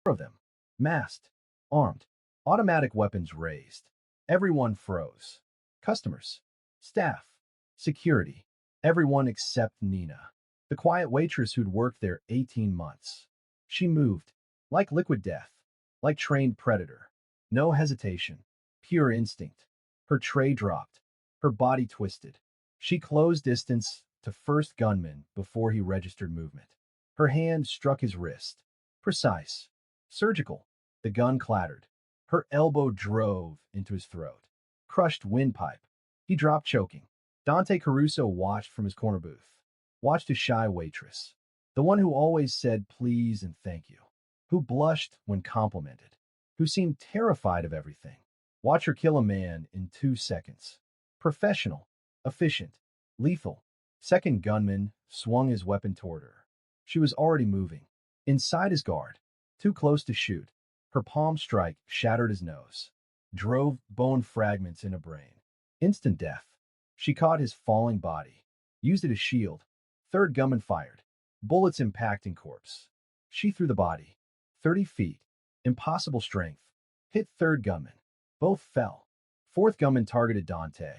of them. Masked. Armed. Automatic weapons raised. Everyone froze. Customers. Staff. Security. Everyone except Nina, the quiet waitress who'd worked there 18 months. She moved. Like liquid death. Like trained predator. No hesitation. Pure instinct. Her tray dropped. Her body twisted. She closed distance to first gunman before he registered movement. Her hand struck his wrist. Precise. Surgical. The gun clattered. Her elbow drove into his throat. Crushed windpipe. He dropped choking. Dante Caruso watched from his corner booth. Watched a shy waitress. The one who always said please and thank you. Who blushed when complimented. Who seemed terrified of everything. Watch her kill a man in 2 seconds. Professional. Efficient. Lethal. Second gunman swung his weapon toward her. She was already moving. Inside his guard. Too close to shoot. Her palm strike shattered his nose. Drove bone fragments in a brain. Instant death. She caught his falling body. Used it as shield. Third gunman fired. Bullets impacting corpse. She threw the body. 30 feet. Impossible strength. Hit third gunman. Both fell. Fourth gunman targeted Dante.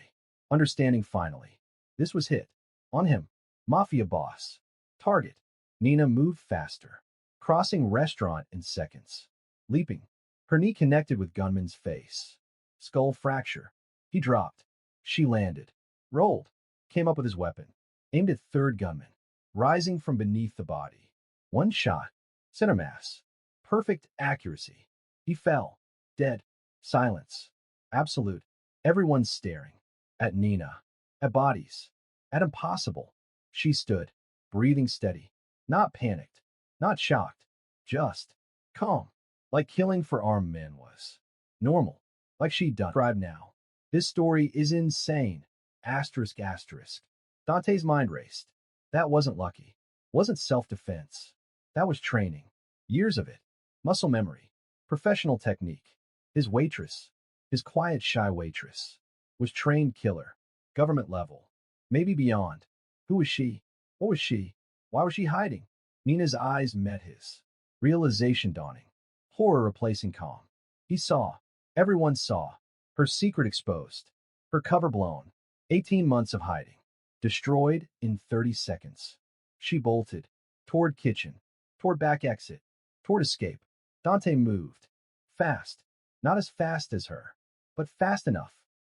Understanding finally. This was hit. On him. Mafia boss. Target. Nina moved faster. Crossing restaurant in seconds. Leaping. Her knee connected with gunman's face. Skull fracture. He dropped. She landed. Rolled. Came up with his weapon. Aimed at third gunman. Rising from beneath the body. One shot. Center mass. Perfect accuracy. He fell. Dead. Silence. Absolute. Everyone's staring. At Nina. At bodies. At impossible. She stood. Breathing steady. Not panicked. Not shocked. Just. Calm. Like killing for armed men was. Normal. Like she'd done. Describe now. This story is insane. Asterisk asterisk. Dante's mind raced. That wasn't lucky. Wasn't self-defense. That was training. Years of it. Muscle memory. Professional technique. His waitress. His quiet, shy waitress. Was trained killer. Government level. Maybe beyond. Who was she? What was she? Why was she hiding? Nina's eyes met his. Realization dawning. Horror replacing calm. He saw. Everyone saw. Her secret exposed. Her cover blown. 18 months of hiding. Destroyed in 30 seconds. She bolted. Toward kitchen. Toward back exit. Toward escape. Dante moved. Fast. Not as fast as her. But fast enough.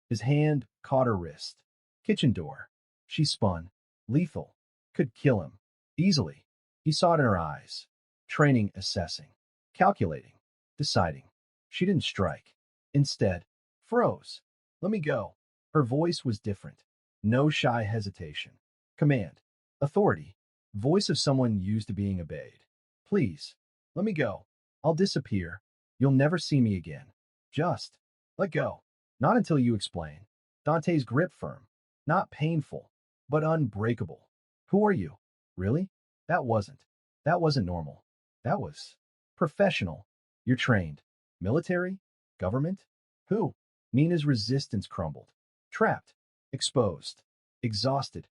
His hand caught her wrist. Kitchen door. She spun. Lethal. Could kill him. Easily. He saw it in her eyes. Training, assessing. Calculating. Deciding. She didn't strike. Instead, froze. Let me go. Her voice was different. No shy hesitation. Command. Authority. Voice of someone used to being obeyed. Please. Let me go. I'll disappear. You'll never see me again. Just. Let go. Not until you explain. Dante's grip firm. Not painful. But unbreakable. Who are you? Really? That wasn't normal. That was professional. You're trained. Military? Government? Who? Nina's resistance crumbled. Trapped. Exposed. Exhausted.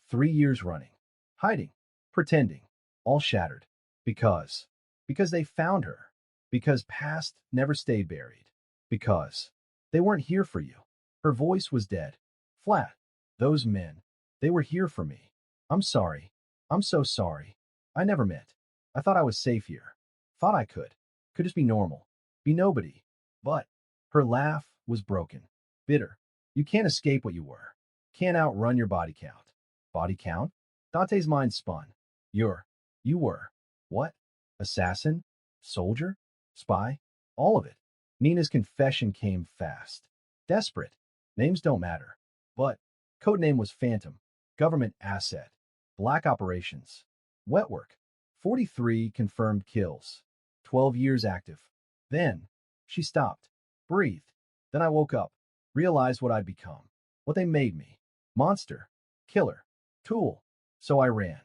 3 years running. Hiding. Pretending. All shattered. Because they found her. Because past never stayed buried. Because they weren't here for you. Her voice was dead. Flat. Those men. They were here for me. I'm sorry. I'm so sorry. I never meant. I thought I was safe here. Thought I could. Could just be normal. Be nobody. But her laugh was broken. Bitter. You can't escape what you were. Can't outrun your body count. Body count? Dante's mind spun. You were. What? Assassin? Soldier? Spy? All of it. Nina's confession came fast. Desperate. Names don't matter. But codename was Phantom. Government asset. Black operations. Wet work. 43 confirmed kills. 12 years active. Then, she stopped. Breathed. Then I woke up. Realized what I'd become. What they made me. Monster. Killer. Tool. So I ran.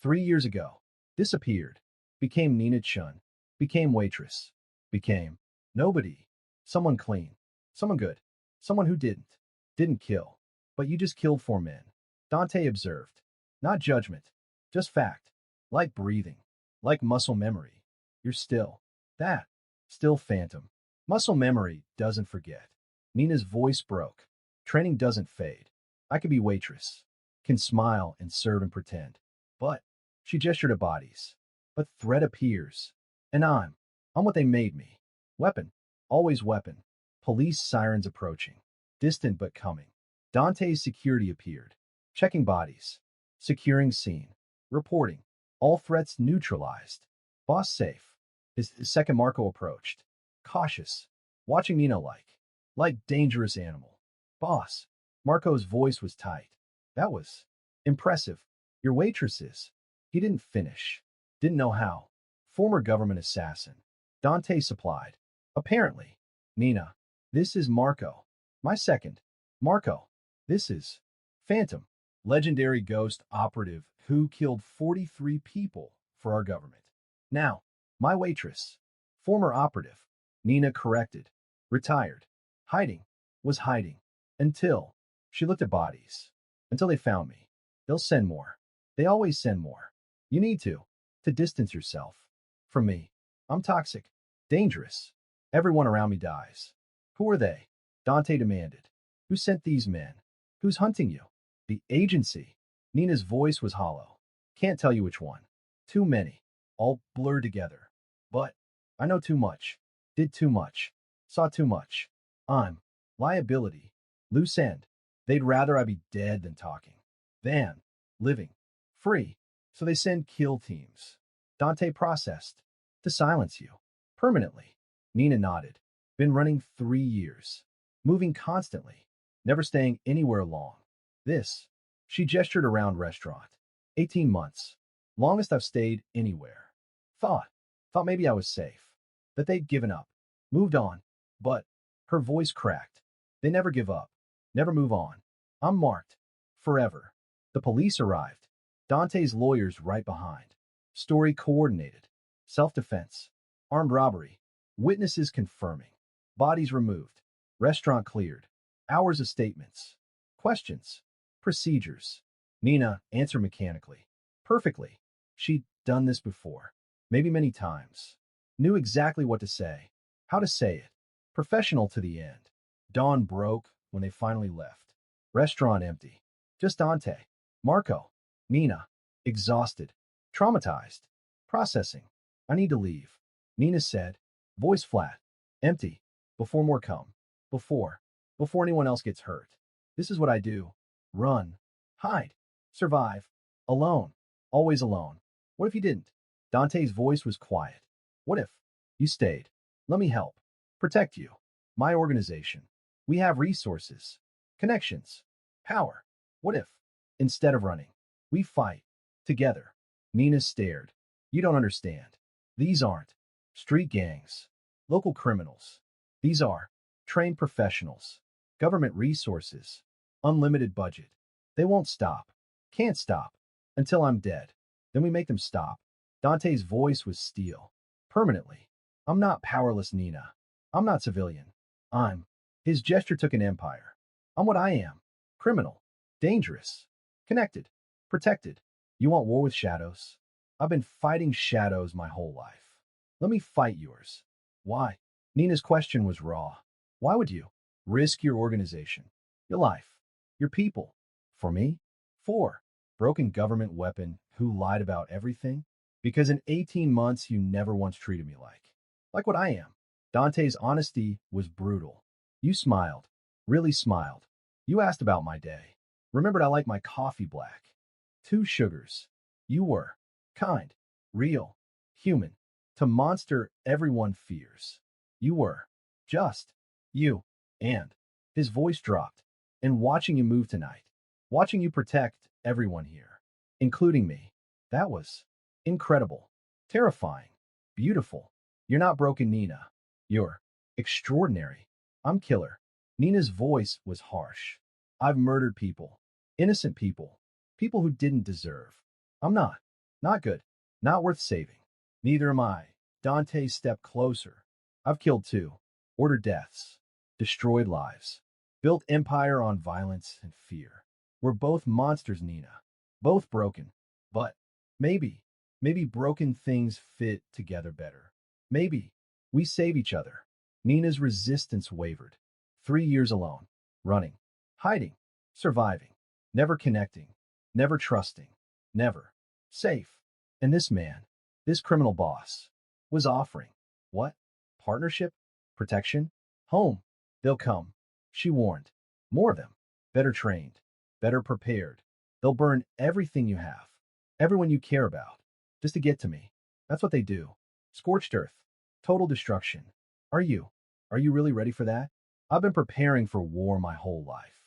3 years ago. Disappeared. Became Nina Chun. Became waitress. Became nobody. Someone clean. Someone good. Someone who didn't kill. But you just killed 4 men. Dante observed. Not judgment. Just fact. Like breathing. Like muscle memory. You're still. That. Still phantom. Muscle memory doesn't forget. Nina's voice broke. Training doesn't fade. I could be waitress. Can smile and serve and pretend. But she gestured at bodies. A threat appears. And I'm what they made me. Weapon. Always weapon. Police sirens approaching. Distant but coming. Dante's security appeared. Checking bodies. Securing scene. Reporting. All threats neutralized. Boss safe. His second Marco approached. Cautious. Watching Nina like dangerous animal. Boss. Marco's voice was tight. That was impressive. Your waitress is. He didn't finish. Didn't know how. Former government assassin. Dante supplied. Apparently. Nina. This is Marco. My second. Marco. This is Phantom. Legendary ghost operative who killed 43 people for our government. Now, my waitress. Former operative. Nina corrected. Retired. Hiding. Was hiding. Until she looked at bodies. Until they found me. They'll send more. They always send more. You need to distance yourself. From me. I'm toxic. Dangerous. Everyone around me dies. Who are they? Dante demanded. Who sent these men? Who's hunting you? The agency. Nina's voice was hollow. Can't tell you which one. Too many. All blurred together. But I know too much. Did too much. Saw too much. I'm liability. Loose end. They'd rather I be dead than talking. Than living. Free. So they send kill teams. Dante processed. To silence you. Permanently. Nina nodded. Been running 3 years. Moving constantly. Never staying anywhere long. This. She gestured around restaurant. 18 months. Longest I've stayed anywhere. Thought maybe I was safe. That they'd given up. Moved on. But her voice cracked. They never give up. Never move on. I'm marked. Forever. The police arrived. Dante's lawyers right behind. Story coordinated. Self-defense. Armed robbery. Witnesses confirming. Bodies removed. Restaurant cleared. Hours of statements. Questions. Procedures. Nina answered mechanically. Perfectly. She'd done this before. Maybe many times. Knew exactly what to say. How to say it. Professional to the end. Dawn broke when they finally left. Restaurant empty. Just Dante. Marco. Nina. Exhausted. Traumatized. Processing. I need to leave. Nina said. Voice flat. Empty. Before more come. Before anyone else gets hurt. This is what I do. Run. Hide. Survive. Alone. Always alone. What if you didn't? Dante's voice was quiet. What if you stayed? Let me help. Protect you. My organization. We have resources. Connections. Power. What if, instead of running, we fight together? Nina stared. You don't understand. These aren't street gangs. Local criminals. These are trained professionals. Government resources. Unlimited budget. They won't stop. Can't stop. Until I'm dead. Then we make them stop. Dante's voice was steel. Permanently. I'm not powerless, Nina. I'm not civilian. I'm. His gesture took an empire. I'm what I am. Criminal. Dangerous. Connected. Protected. You want war with shadows? I've been fighting shadows my whole life. Let me fight yours. Why? Nina's question was raw. Why would you risk your organization, your life, your people? For me? For broken government weapon who lied about everything? Because in 18 months you never once treated me like what I am. Dante's honesty was brutal. You smiled. Really smiled. You asked about my day. Remembered I like my coffee black. 2 sugars. You were kind, real, human. To monster everyone fears. You were just you. And his voice dropped. And watching you move tonight. Watching you protect everyone here. Including me. That was incredible. Terrifying. Beautiful. You're not broken, Nina. You're extraordinary. I'm killer. Nina's voice was harsh. I've murdered people. Innocent people. People who didn't deserve. I'm not. Not good. Not worth saving. Neither am I. Dante stepped closer. I've killed 2. Ordered deaths. Destroyed lives. Built empire on violence and fear. We're both monsters, Nina. Both broken. But maybe broken things fit together better. Maybe We save each other. Nina's resistance wavered. 3 years alone. Running. Hiding. Surviving. Never connecting. Never trusting. Never. Safe. And this man, this criminal boss, was offering. What? Partnership? Protection? Home. They'll come. She warned. More of them. Better trained. Better prepared. They'll burn everything you have. Everyone you care about. Just to get to me. That's what they do. Scorched earth. Total destruction. Are you? Are you really ready for that? I've been preparing for war my whole life.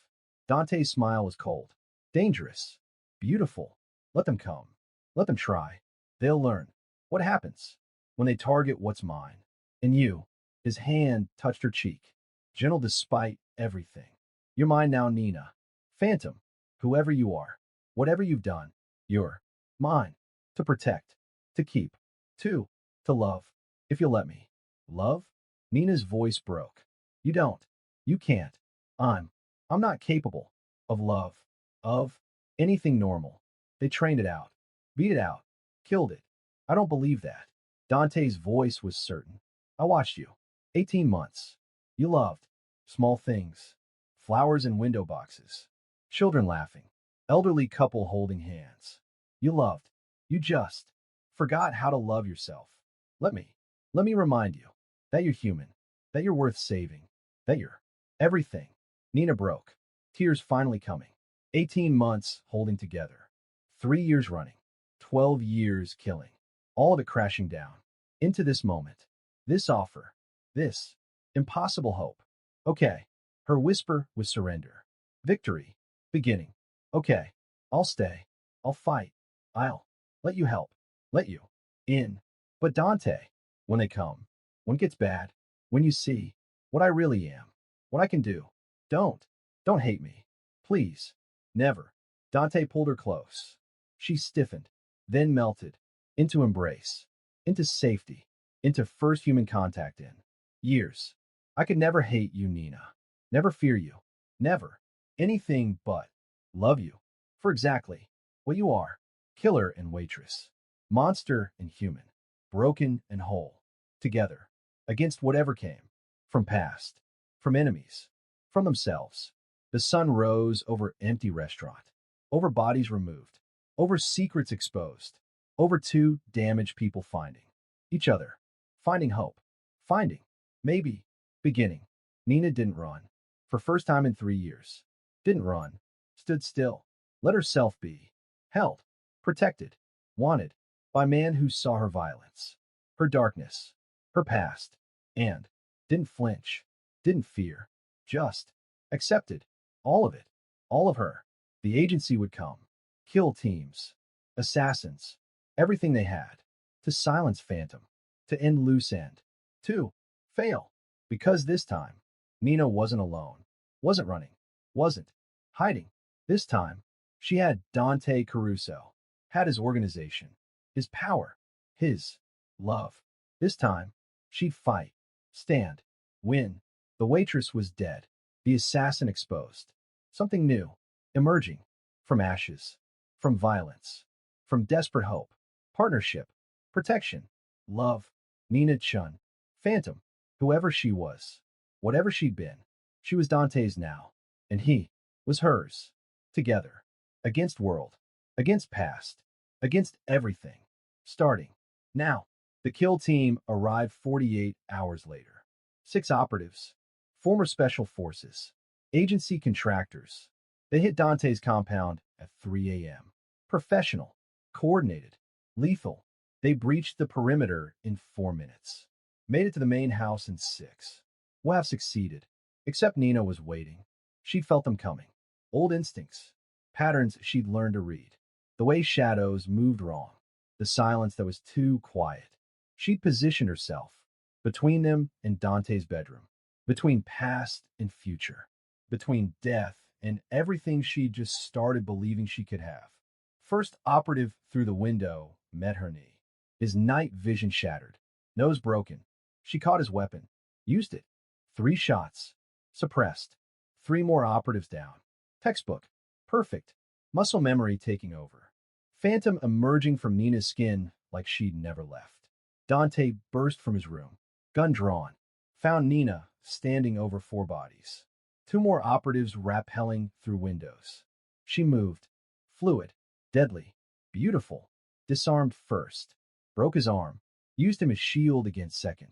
Dante's smile was cold. Dangerous. Beautiful. Let them come. Let them try. They'll learn. What happens when they target what's mine? And you, his hand touched her cheek. Gentle despite everything. You're mine now, Nina. Phantom. Whoever you are. Whatever you've done. You're mine. To protect. To keep. To love. If you'll let me. Love? Nina's voice broke. You don't. You can't. I'm not capable of love. Of anything normal. They trained it out. Beat it out. Killed it. I don't believe that. Dante's voice was certain. I watched you. 18 months. You loved. Small things. Flowers in window boxes. Children laughing. Elderly couple holding hands. You loved. You just forgot how to love yourself. Let me remind you that you're human, that you're worth saving, that you're everything. Nina broke. Tears finally coming. 18 months holding together. 3 years running. 12 years killing. All of it crashing down. Into this moment. This offer. This impossible hope. Okay. Her whisper was surrender. Victory. Beginning. Okay. I'll stay. I'll fight. I'll let you help. Let you in. But Dante, when they come, when it gets bad, when you see what I really am, what I can do, don't hate me. Please. Never. Dante pulled her close. She stiffened, then melted, into embrace, into safety, into first human contact in years. I could never hate you, Nina. Never fear you. Never. Anything but love you. For exactly what you are. Killer and waitress. Monster and human. Broken and whole. Together. Against whatever came. From past. From enemies. From themselves. The sun rose over empty restaurant. Over bodies removed. Over secrets exposed. Over two damaged people finding each other. Finding hope. Finding. Maybe. Beginning. Nina didn't run. For first time in 3 years. Didn't run. Stood still. Let herself be. Held. Protected. Wanted. By man who saw her violence. Her darkness. Her past. And didn't flinch. Didn't fear. Just accepted. All of it. All of her. The agency would come. Kill teams. Assassins. Everything they had. To silence Phantom. To end loose end. To fail. Because this time, Nina wasn't alone. Wasn't running. Wasn't hiding. This time, she had Dante Caruso. Had his organization. His power. His love. This time, she'd fight. Stand. Win. The waitress was dead. The assassin exposed. Something new. Emerging. From ashes. From violence. From desperate hope. Partnership. Protection. Love. Nina Chun. Phantom. Whoever she was. Whatever she'd been. She was Dante's now. And he was hers. Together. Against world. Against past. Against everything. Starting. Now. The kill team arrived 48 hours later. 6 operatives. Former special forces. Agency contractors. They hit Dante's compound at 3 a.m. Professional. Coordinated. Lethal. They breached the perimeter in 4 minutes. Made it to the main house in 6. We'll have succeeded. Except Nina was waiting. She'd felt them coming. Old instincts. Patterns she'd learned to read. The way shadows moved wrong. The silence that was too quiet. She'd positioned herself between them and Dante's bedroom. Between past and future. Between death and everything she'd just started believing she could have. First operative through the window met her knee. His night vision shattered. Nose broken. She caught his weapon. Used it. 3 shots. Suppressed. 3 more operatives down. Textbook. Perfect. Muscle memory taking over. Phantom emerging from Nina's skin like she'd never left. Dante burst from his room. gun drawn, found Nina standing over 4 bodies. 2 more operatives rappelling through windows. She moved, fluid, deadly, beautiful, disarmed first, broke his arm, used him as shield against second.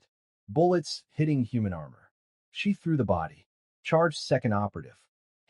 Bullets hitting human armor. She threw the body, charged second operative.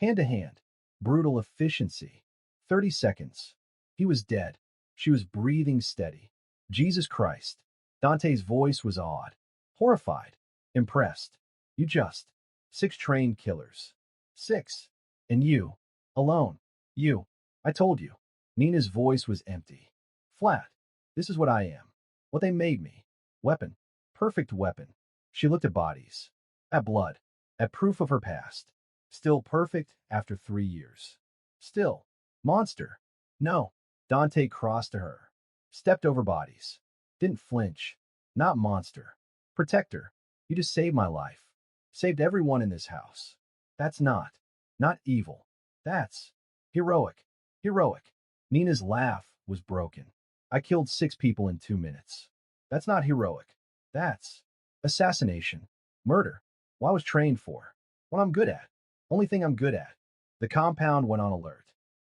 Hand to hand, brutal efficiency. 30 seconds. He was dead. She was breathing steady. Jesus Christ. Dante's voice was awed, horrified, impressed. You just. 6 trained killers. 6. And you. Alone. You. I told you. Nina's voice was empty. Flat. This is what I am. What they made me. Weapon. Perfect weapon. She looked at bodies. At blood. At proof of her past. Still perfect after 3 years. Still. Monster. No. Dante crossed to her. Stepped over bodies. Didn't flinch. Not monster. Protector. You just saved my life. Saved everyone in this house. That's not evil. That's heroic. Heroic. Nina's laugh was broken. I killed 6 people in 2 minutes. That's not heroic. That's assassination. Murder. What I was trained for. What I'm good at. Only thing I'm good at. The compound went on alert.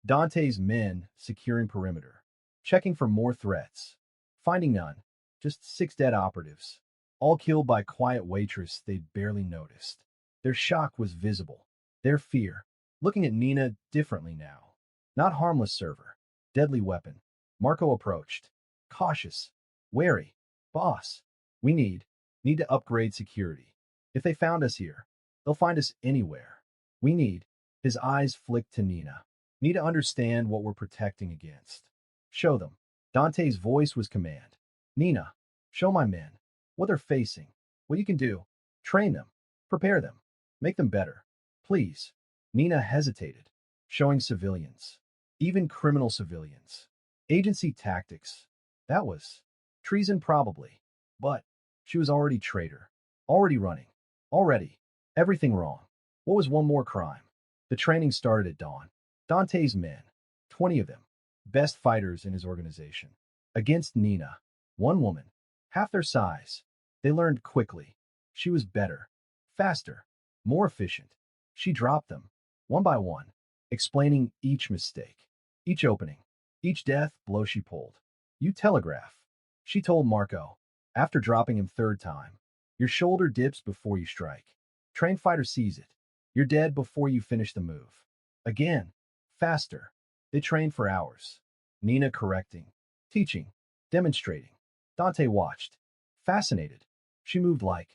Dante's men securing perimeter. Checking for more threats. Finding none. Just 6 dead operatives. All killed by quiet waitress they'd barely noticed. Their shock was visible. Their fear. Looking at Nina differently now. Not harmless server. Deadly weapon. Marco approached. Cautious. Wary. Boss. We need to upgrade security. If they found us here, they'll find us anywhere. We need. His eyes flicked to Nina. Need to understand what we're protecting against. Show them. Dante's voice was command. Nina, show my men what they're facing, what you can do. Train them. Prepare them. Make them better. Please. Nina hesitated, showing civilians. Even criminal civilians. Agency tactics. That was treason probably. But she was already traitor. Already running. Already. Everything wrong. What was one more crime? The training started at dawn. Dante's men. 20 of them. Best fighters in his organization. Against Nina. One woman. Half their size. They learned quickly. She was better. Faster. More efficient. She dropped them. One by one. Explaining each mistake. Each opening. Each death blow she pulled. You telegraph. She told Marco. After dropping him 3rd time. Your shoulder dips before you strike. Trained fighter sees it. You're dead before you finish the move. Again. Faster. They trained for hours. Nina correcting. Teaching. Demonstrating. Dante watched. Fascinated. She moved like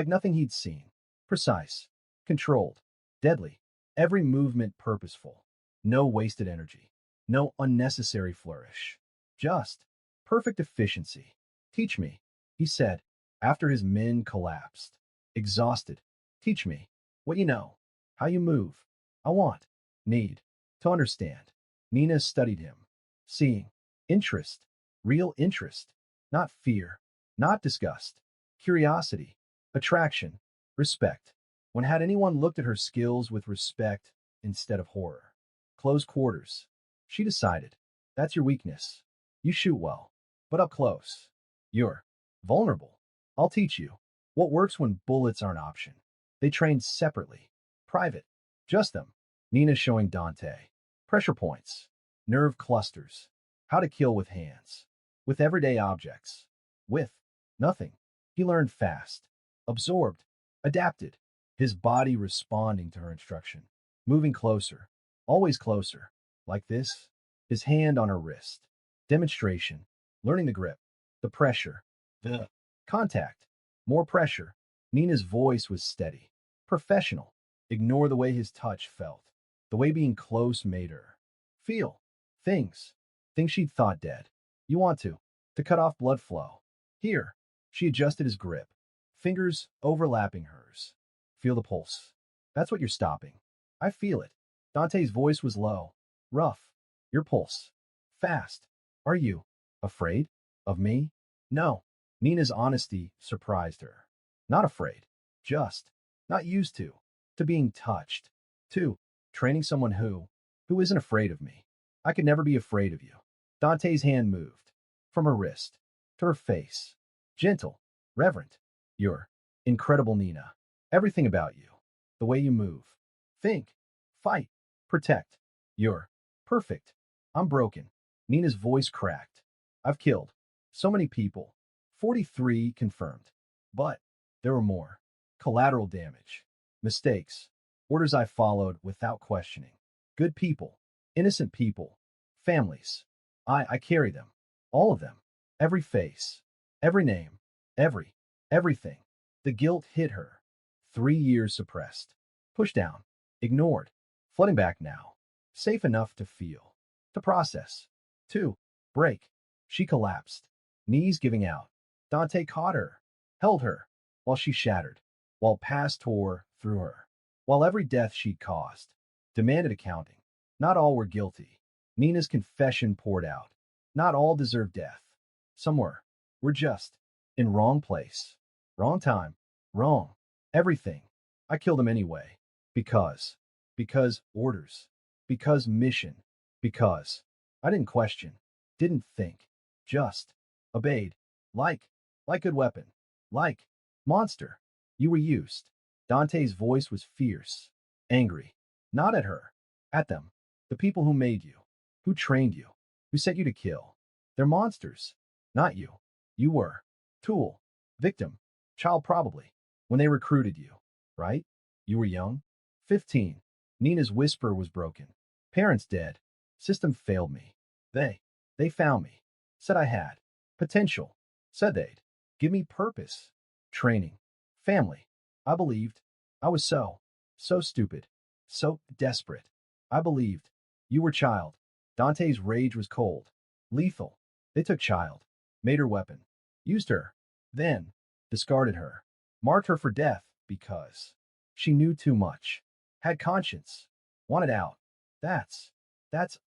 nothing he'd seen. Precise. Controlled. Deadly. Every movement purposeful. No wasted energy. No unnecessary flourish. Just perfect efficiency. Teach me, he said, after his men collapsed. Exhausted. Teach me what you know. How you move. I need to understand. Nina studied him. Seeing. Interest. Real interest. Not fear. Not disgust. Curiosity. Attraction. Respect. When had anyone looked at her skills with respect instead of horror? Close quarters. She decided. That's your weakness. You shoot well. But up close. You're vulnerable. I'll teach you. What works when bullets are an option. They trained separately. Private. Just them. Nina showing Dante. Pressure points. Nerve clusters. How to kill with hands. With everyday objects. With nothing. He learned fast. Absorbed. Adapted. His body responding to her instruction. Moving closer. Always closer. Like this. His hand on her wrist. Demonstration. Learning the grip. The pressure. The contact. More pressure. Nina's voice was steady. Professional. Ignore the way his touch felt. The way being close made her feel things. Things she'd thought dead. You want to cut off blood flow. Here. She adjusted his grip. Fingers overlapping hers. Feel the pulse. That's what you're stopping. I feel it. Dante's voice was low. Rough. Your pulse. Fast. Are you afraid of me? No. Nina's honesty surprised her. Not afraid. Just not used to being touched. 2. Training someone who isn't afraid of me. I could never be afraid of you. Dante's hand moved. From her wrist. To her face. Gentle. Reverent. You're Incredible Nina. Everything about you. The way you move. Think. Fight. Protect. You're perfect. I'm broken. Nina's voice cracked. I've killed so many people. 43 confirmed. But there were more. Collateral damage. Mistakes. Orders I followed without questioning. Good people. Innocent people. Families. I carry them. All of them. Every face. Every name. Everything. The guilt hit her. 3 years suppressed. Pushed down. Ignored. Flooding back now. Safe enough to feel. To process. To break. She collapsed. Knees giving out. Dante caught her. Held her. While she shattered. While past tore through her. While every death she'd caused. Demanded accounting. Not all were guilty. Nina's confession poured out. Not all deserved death. Some were just in wrong place. Wrong time. Wrong. Everything. I killed him anyway. Because. Because orders. Because mission. Because. I didn't question. Didn't think. Just. Obeyed. Like. Like good weapon. Like. Monster. You were used. Dante's voice was fierce. Angry. Not at her. At them. The people who made you. Who trained you. Who set you to kill. They're monsters. Not you. You were. Tool. Victim. Child probably. When they recruited you. Right? You were young? 15. Nina's whisper was broken. Parents dead. System failed me. They found me. Said I had. Potential. Said they'd. Give me purpose. Training. Family. I believed. I was so stupid. So desperate. I believed. You were child. Dante's rage was cold. Lethal. They took child. Made her weapon. Used her. Then. Discarded her. Marked her for death because. She knew too much. Had conscience. Wanted out. That's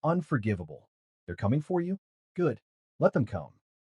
unforgivable. They're coming for you? Good. Let them come.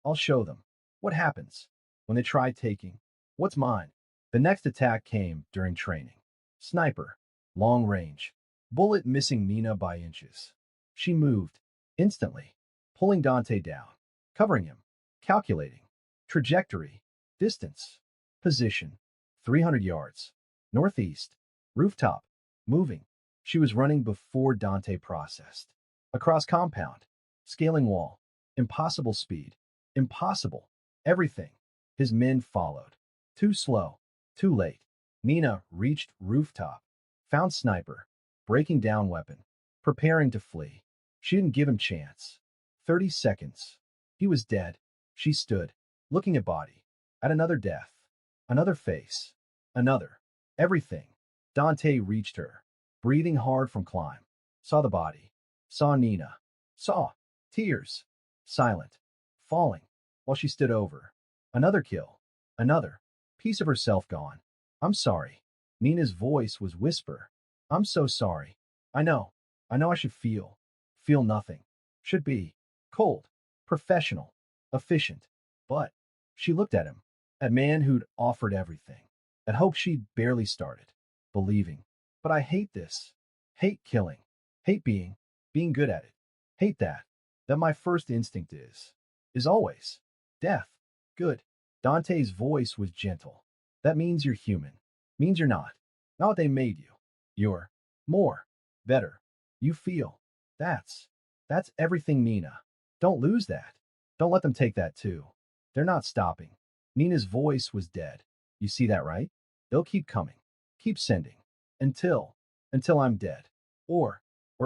I'll show them. What happens when they try taking what's mine? The next attack came during training. Sniper. Long range. Bullet missing Nina by inches. She moved. Instantly. Pulling Dante down. Covering him. Calculating. Trajectory. Distance. Position. 300 yards. Northeast. Rooftop. Moving. She was running before Dante processed. Across compound. Scaling wall. Impossible speed. Impossible. Everything. His men followed. Too slow. Too late. Nina reached rooftop. Found sniper. Breaking down weapon. Preparing to flee. She didn't give him chance. 30 seconds. He was dead. She stood. Looking at body. At another death. Another face. Another. Everything. Dante reached her. Breathing hard from climb. Saw the body. Saw Nina. Saw. Tears. Silent. Falling. While she stood over. Another kill. Another. Piece of herself gone. I'm sorry. Nina's voice was whisper. I'm so sorry. I know. I should feel. Feel nothing. Should be. Cold. Professional. Efficient. But. She looked at him. At man who'd offered everything. At hope she'd barely started. Believing. But I hate this. Hate killing. Hate being good at it. Hate that. That my first instinct is always. Death. Good. Dante's voice was gentle. That means you're human. Means you're not. Not what they made you. You're more. Better. You feel. That's everything, Nina. Don't lose that. Don't let them take that too. They're not stopping. Nina's voice was dead. You see that, right? They'll keep coming. Keep sending. Until I'm dead. Or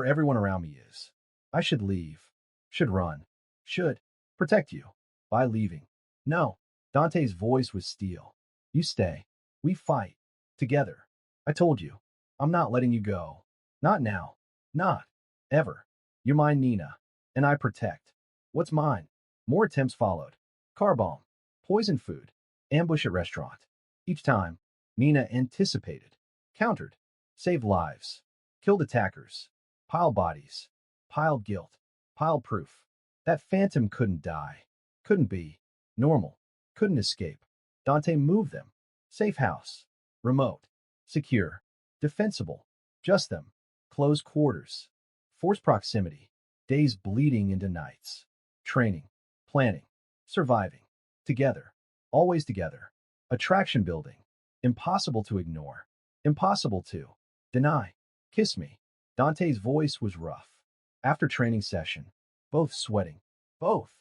everyone around me is. I should leave. Should run. Should protect you. By leaving. No. Dante's voice was steel. You stay. We fight. Together. I told you. I'm not letting you go. Not now. Not. Ever. You're mine, Nina. And I protect. What's mine? More attempts followed. Car bomb. Poison food. Ambush at restaurant. Each time, Nina anticipated. Countered. Saved lives. Killed attackers. Piled bodies. Piled guilt. Piled proof. That phantom couldn't die. Couldn't be. Normal. Couldn't escape. Dante moved them. Safe house. Remote. Secure. Defensible. Just them. Close quarters. Forced proximity. Days bleeding into nights. Training. Planning. Surviving. Together. Always together. Attraction building. Impossible to ignore. Impossible to deny. Kiss me. Dante's voice was rough. After training session, both sweating. Both.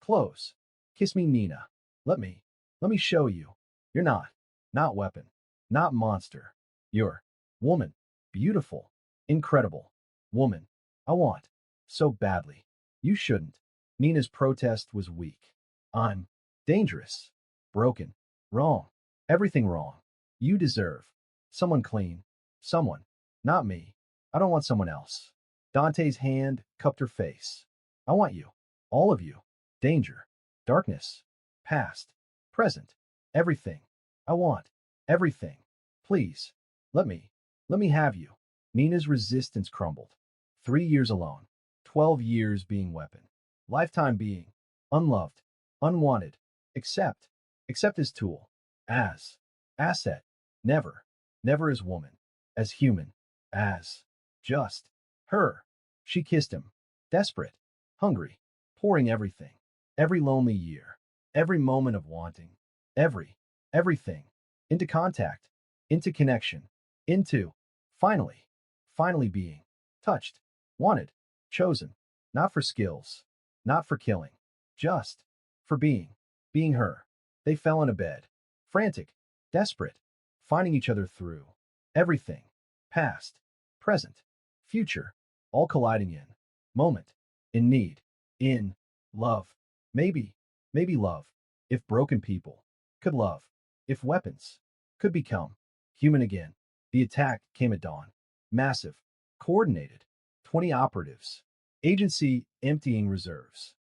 Close. Kiss me, Nina. Let me. Let me show you. You're not weapon. Not monster. You're woman. Beautiful. Incredible. Woman. I want. So badly. You shouldn't. Nina's protest was weak. I'm dangerous. Broken. Wrong. Everything wrong. You deserve someone clean. Someone. Not me. I don't want someone else. Dante's hand cupped her face. I want you. All of you. Danger. Darkness. Past. Present. Everything. I want. Everything. Please. Let me. Let me have you. Nina's resistance crumbled. 3 years alone. 12 years being weapon. Lifetime being. Unloved. Unwanted. Except. Except as tool. As. Asset. Never. Never as woman. As human. As. Just. Her. She kissed him. Desperate. Hungry. Pouring everything. Every lonely year. Every moment of wanting. Everything. Into contact. Into connection. Into. Finally. Finally being. Touched. Wanted. Chosen. Not for skills. Not for killing. Just. For being. Being her. They fell in a bed. Frantic. Desperate. Finding each other through. Everything. Past. Present. Future. All colliding in. Moment. In need. In. Love. Maybe. Maybe love. If broken people. Could love. If weapons. Could become. Human again. The attack came at dawn. Massive. Coordinated. 20 operatives. Agency emptying reserves.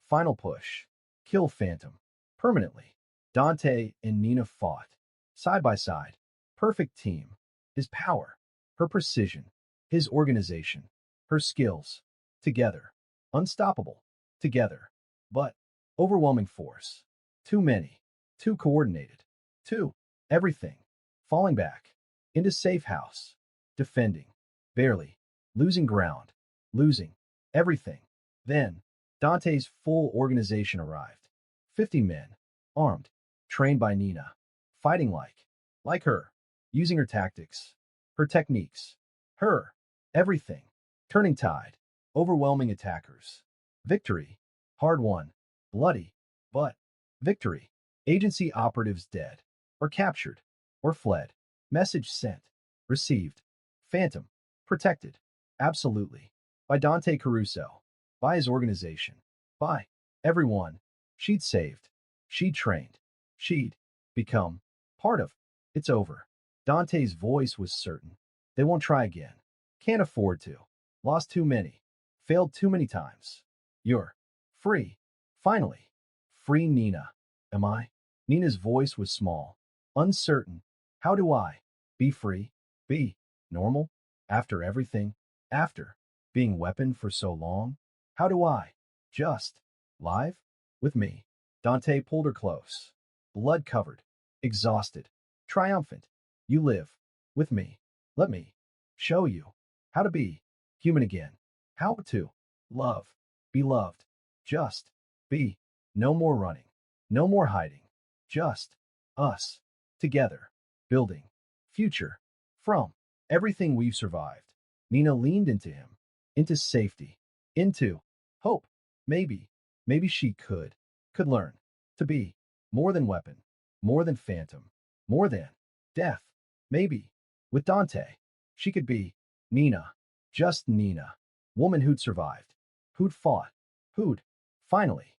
Final push. Kill Phantom. Permanently. Dante and Nina fought. Side by side. Perfect team. His power. Her precision. His organization. Her skills. Together. Unstoppable. Together. But. Overwhelming force. Too many. Too coordinated. Too. Everything. Falling back. Into safe house. Defending. Barely. Losing ground. Losing. Everything. Then. Dante's full organization arrived. 50 men. Armed. Trained by Nina. Fighting like her. Using her tactics. Her techniques. Her. Everything. Turning tide. Overwhelming attackers. Victory. Hard won. Bloody. But. Victory. Agency operatives dead. Or captured. Or fled. Message sent. Received. Phantom. Protected. Absolutely. By Dante Caruso. By his organization. By everyone. She'd saved. She'd trained. She'd become part of. It's over. Dante's voice was certain. They won't try again. Can't afford to. Lost too many. Failed too many times. You're free. Finally. Free Nina. Am I? Nina's voice was small. Uncertain. How do I be free? Be normal? After everything? After being weapon for so long? How do I just live with me? Dante pulled her close. Blood covered. Exhausted. Triumphant. You live with me. Let me show you how to be human again. How to love. Be loved. Just be. No more running. No more hiding. Just us. Together. Building. Future. From everything we've survived. Nina leaned into him. Into safety. Into hope. Maybe. Maybe she could learn to be more than weapon. More than phantom. More than death. Maybe. With Dante. She could be Nina. Just Nina. Woman who'd survived. Who'd fought. Who'd finally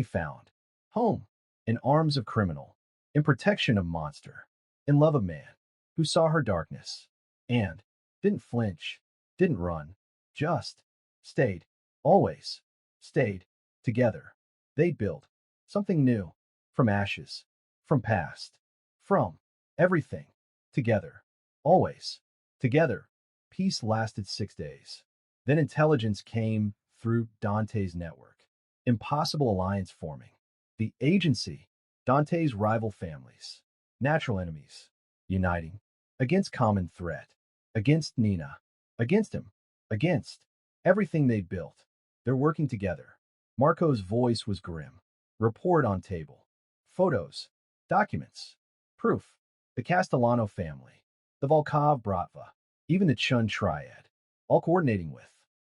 found home. In arms of criminal. In protection of monster. In love of man. Who saw her darkness. And didn't flinch. Didn't run. Just stayed. Always stayed together. They'd build something new. From ashes. From past. From everything. Together. Always. Together. Peace lasted 6 days. Then intelligence came through Dante's network. Impossible alliance forming. The agency. Dante's rival families. Natural enemies. Uniting. Against common threat. Against Nina. Against him. Against everything they'd built. They're working together. Marco's voice was grim. Report on table. Photos. Documents. Proof. the Castellano family, the Volkov Bratva, even the Chun Triad, all coordinating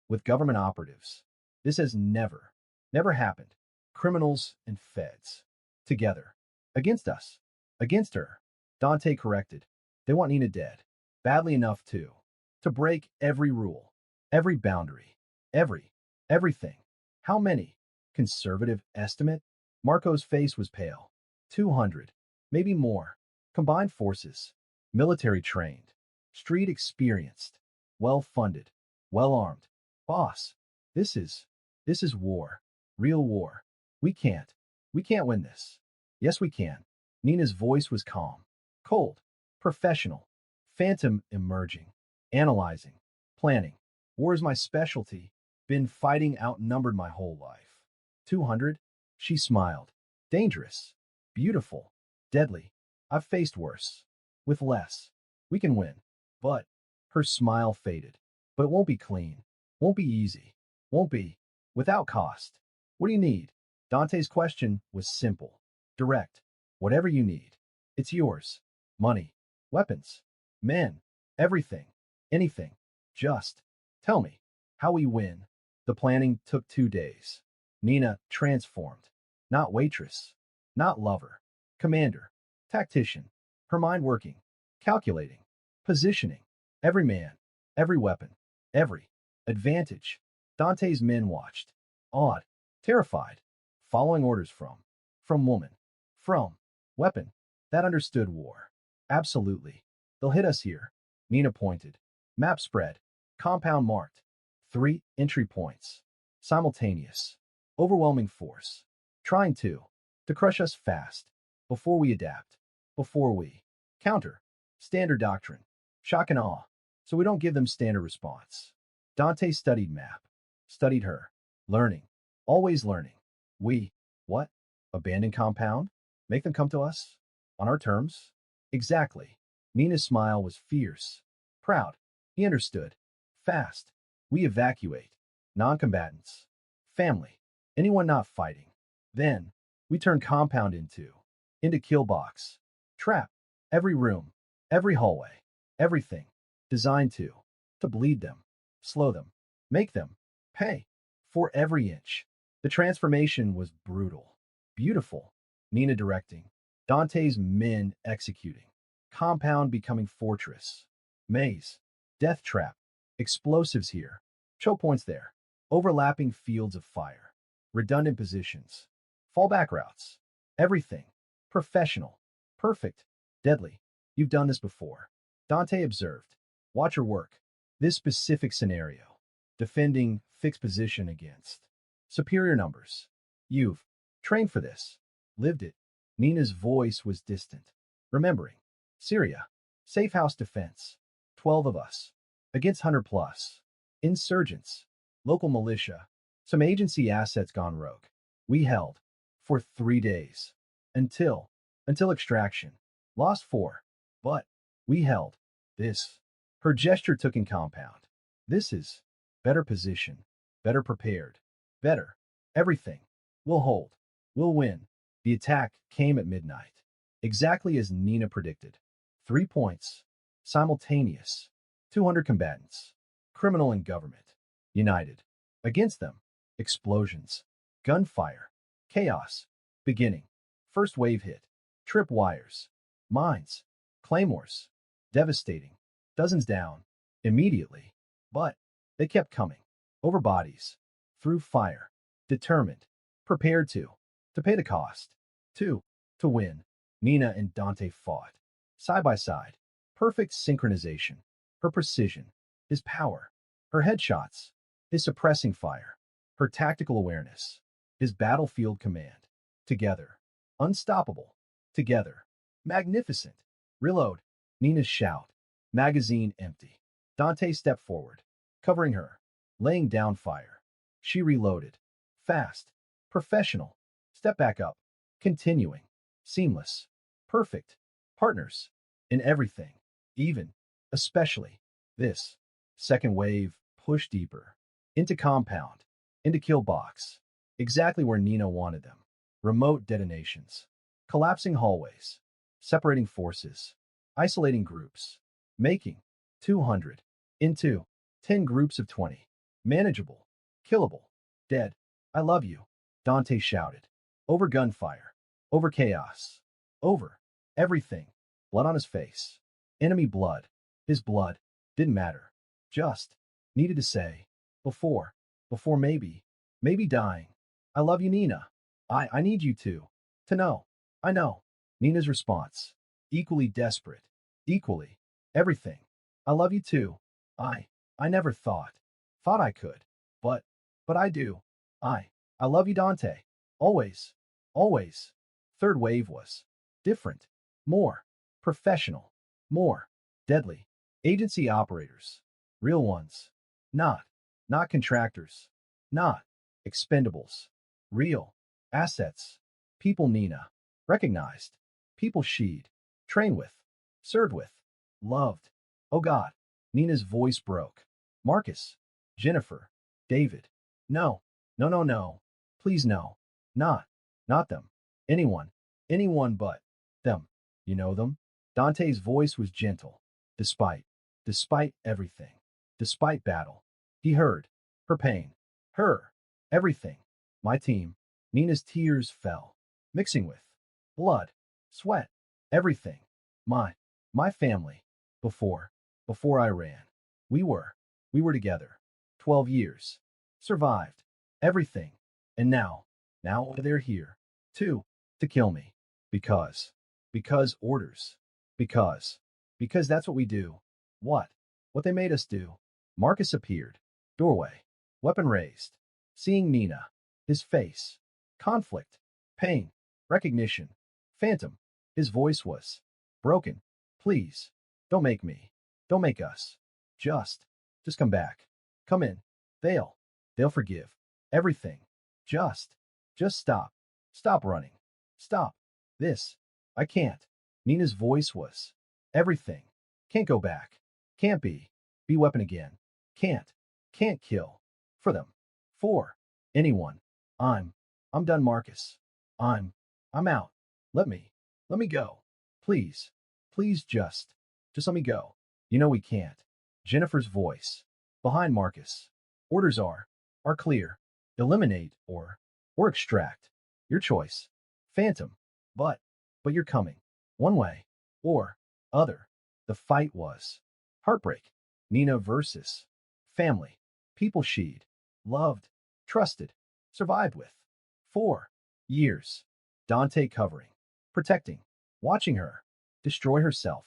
with government operatives. This has never happened. Criminals and feds. Together. Against us. Against her. Dante corrected. They want Nina dead. Badly enough, too. To break every rule. Every boundary. Everything. How many? Conservative estimate? Marco's face was pale. 200. Maybe more. Combined forces. Military trained. Street experienced. Well funded. Well armed. Boss. This is war. Real war. We can't. We can't win this. Yes, we can. Nina's voice was calm. Cold. Professional. Phantom emerging. Analyzing. Planning. War is my specialty. Been fighting outnumbered my whole life. 200? She smiled. Dangerous. Beautiful. Deadly. I've faced worse. With less. We can win. But her smile faded. But it won't be clean. Won't be easy. Won't be. Without cost. What do you need? Dante's question was simple. Direct. Whatever you need. It's yours. Money. Weapons. Men. Everything. Anything. Just. Tell me. How we win. The planning took 2 days. Nina transformed. Not waitress. Not lover. Commander. Tactician. Her mind working. Calculating. Positioning. Every man. Every weapon. Every advantage. Dante's men watched. Awed. Terrified. Following orders from woman. From weapon. That understood war. Absolutely. They'll hit us here. Nina pointed. Map spread. Compound marked. 3 entry points. Simultaneous. Overwhelming force. Trying to crush us fast. Before we adapt. Before we counter. Standard doctrine. Shock and awe. So we don't give them standard response. Dante studied map. Studied her. Learning. Always learning. We, what? Abandon compound? Make them come to us? On our terms? Exactly. Nina's smile was fierce. Proud. He understood. Fast. We evacuate. Non-combatants. Family. Anyone not fighting. Then, we turn compound into kill box. Trap. Every room. Every hallway. Everything. Designed to bleed them. Slow them. Make them pay. For every inch. The transformation was brutal. Beautiful. Nina directing. Dante's men executing. Compound becoming fortress. Maze. Death trap. Explosives here. Choke points there. Overlapping fields of fire. Redundant positions. Fallback routes. Everything. Professional. Perfect. Deadly. You've done this before. Dante observed. Watch her work. This specific scenario. Defending fixed position against superior numbers. You've trained for this. Lived it. Nina's voice was distant. Remembering. Syria. Safe house defense. 12 of us. Against 100 plus. Insurgents. Local militia. Some agency assets gone rogue. We held. For 3 days. Until extraction. Lost 4. But we held. This. Her gesture took in compound. This is better position. Better prepared. Better. Everything. We'll hold. We'll win. The attack came at midnight. Exactly as Nina predicted. 3 points. Simultaneous. 200 combatants. Criminal and government. United. Against them. Explosions. Gunfire. Chaos. Beginning. First wave hit. Trip wires. Mines. Claymores. Devastating. Dozens down. Immediately. But they kept coming. Over bodies. Through fire. Determined. Prepared to pay the cost. To win. Nina and Dante fought. Side by side. Perfect synchronization. Her precision. His power. Her headshots. His suppressing fire. Her tactical awareness. His battlefield command. Together. Unstoppable. Together. Magnificent. Reload. Nina's shout. Magazine empty. Dante stepped forward. Covering her. Laying down fire. She reloaded. Fast. Professional. Step back up. Continuing. Seamless. Perfect. Partners. In everything. Even. Especially. This. Second wave. Push deeper. Into compound. Into kill box. Exactly where Nina wanted them. Remote detonations. Collapsing hallways. Separating forces. Isolating groups. Making 200 into 10 groups of 20. Manageable. Killable. Dead. I love you. Dante shouted. Over gunfire. Over chaos. Over everything. Blood on his face. Enemy blood. His blood. Didn't matter. Just needed to say. Before. Before maybe. Maybe dying. I love you, Nina. I need you to. To know. I know. Nina's response. Equally desperate. Equally. Everything. I love you too. I never thought I could. But I do. I love you, Dante. Always. Always. Third wave was different. More. Professional. More. Deadly. Agency operators. Real ones. Not contractors. Not expendables. Real. Assets. People Nina. Recognized. People she'd trained with. Served with. Loved. Oh God. Nina's voice broke. Marcus. Jennifer. David. No. No, no, no. Please no. Not them. Anyone. Anyone but them. You know them? Dante's voice was gentle. Despite everything. Despite battle. He heard. Her pain. Her. Everything. My team. Nina's tears fell. Mixing with blood. Sweat. Everything. My family. Before I ran. We were together. 12 years. Survived. Everything. And now they're here. To kill me. Because orders. Because that's what we do. What they made us do. Marcus appeared. Doorway. Weapon raised. Seeing Nina. His face. Conflict. Pain. Recognition. Phantom. His voice was broken. Please. Don't make us. Just come back. Come in. They'll forgive. Everything. Just stop. Stop running. Stop. This. I can't. Nina's voice was everything. Can't go back. Can't be weapon again. Can't kill. For them. For anyone. I'm done, Marcus. I'm out. Let me go. Please. Please just let me go. You know we can't. Jennifer's voice. Behind Marcus. Orders are clear. Eliminate or extract. Your choice. Phantom. But you're coming. One way or other. The fight was heartbreak. Nina versus family. People she'd loved, trusted, survived with. 4 years. Dante covering, protecting, watching her destroy herself,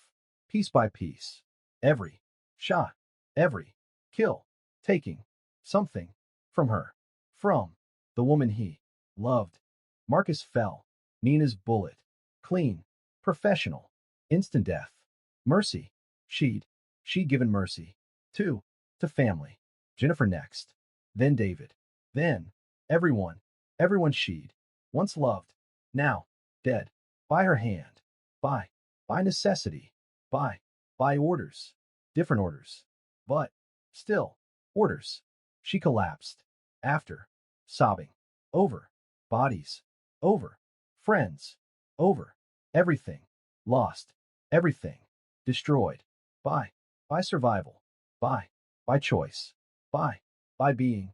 piece by piece. Every shot, every kill, taking something from her, from the woman he loved. Marcus fell. Nina's bullet. Clean. Professional. Instant death. Mercy. She'd given mercy. To family. Jennifer next. Then David. Then everyone. Everyone she'd once loved. Now dead. By her hand. By necessity. By orders. Different orders. But still orders. She collapsed. After. Sobbing. Over. Bodies. Over. Friends. Over. Everything. Lost. Everything. Destroyed. By survival. By choice. By being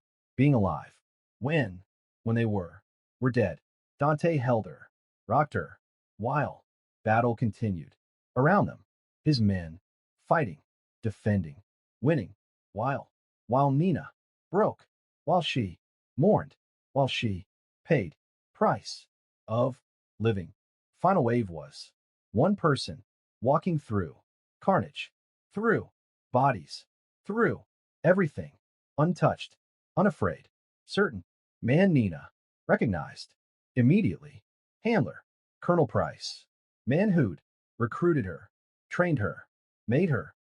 alive. When they were dead. Dante held her. Rocked her. While battle continued. Around them. His men. Fighting. Defending. Winning. While Nina broke. While she mourned. While she paid price of living. Final wave was one person walking through carnage, through bodies, through everything, untouched, unafraid, certain. Man Nina recognized immediately. Handler, Colonel Price. Man who'd recruited her, trained her, made her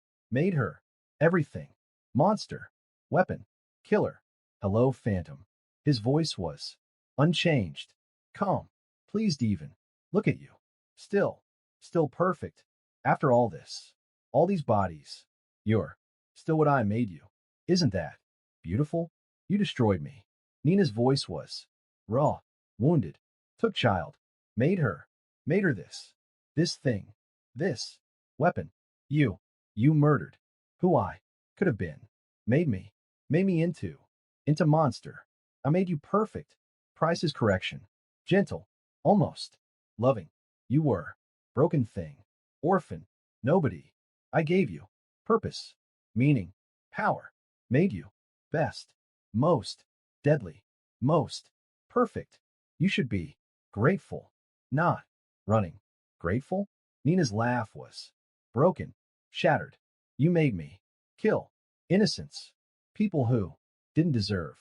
everything. Monster, weapon, killer. Hello, Phantom. His voice was unchanged, calm, pleased even. Look at you. Still perfect. After all this, all these bodies, you're still what I made you. Isn't that beautiful? You destroyed me. Nina's voice was raw, wounded, took child, made her this thing, this weapon. You, you murdered. Who I could have been. Made me. Made me into monster. I made you perfect. Price is correction. Gentle. Almost. Loving. You were. Broken thing. Orphan. Nobody. I gave you. Purpose. Meaning. Power. Made you. Best. Most. Deadly. Most. Perfect. You should be. Grateful. Not. Running. Grateful? Nina's laugh was broken. Shattered. You made me. Kill. Innocence. People who didn't deserve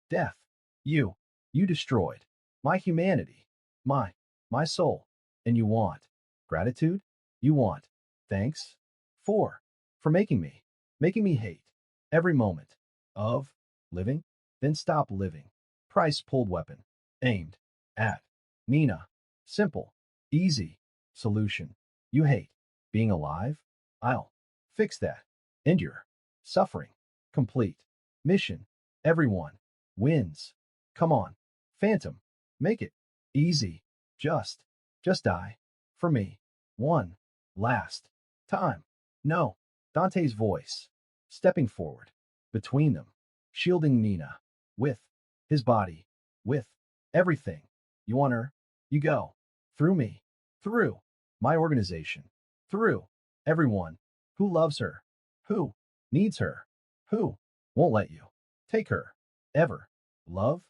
death. You. You destroyed my humanity. My soul. And you want gratitude? You want thanks? For making me hate every moment of living? Then stop living. Price pulled weapon. Aimed at Nina. Simple. Easy. Solution. You hate being alive? I'll fix that. Endure. Suffering. Complete. Mission. Everyone wins. Come on. Phantom. Make it easy. Just die. For me. One. Last. Time. No. Dante's voice. Stepping forward. Between them. Shielding Nina. With his body. With everything. You want her? You go. Through me. Through my organization. Through everyone who loves her. Who needs her. Who won't let you take her. Ever. Love?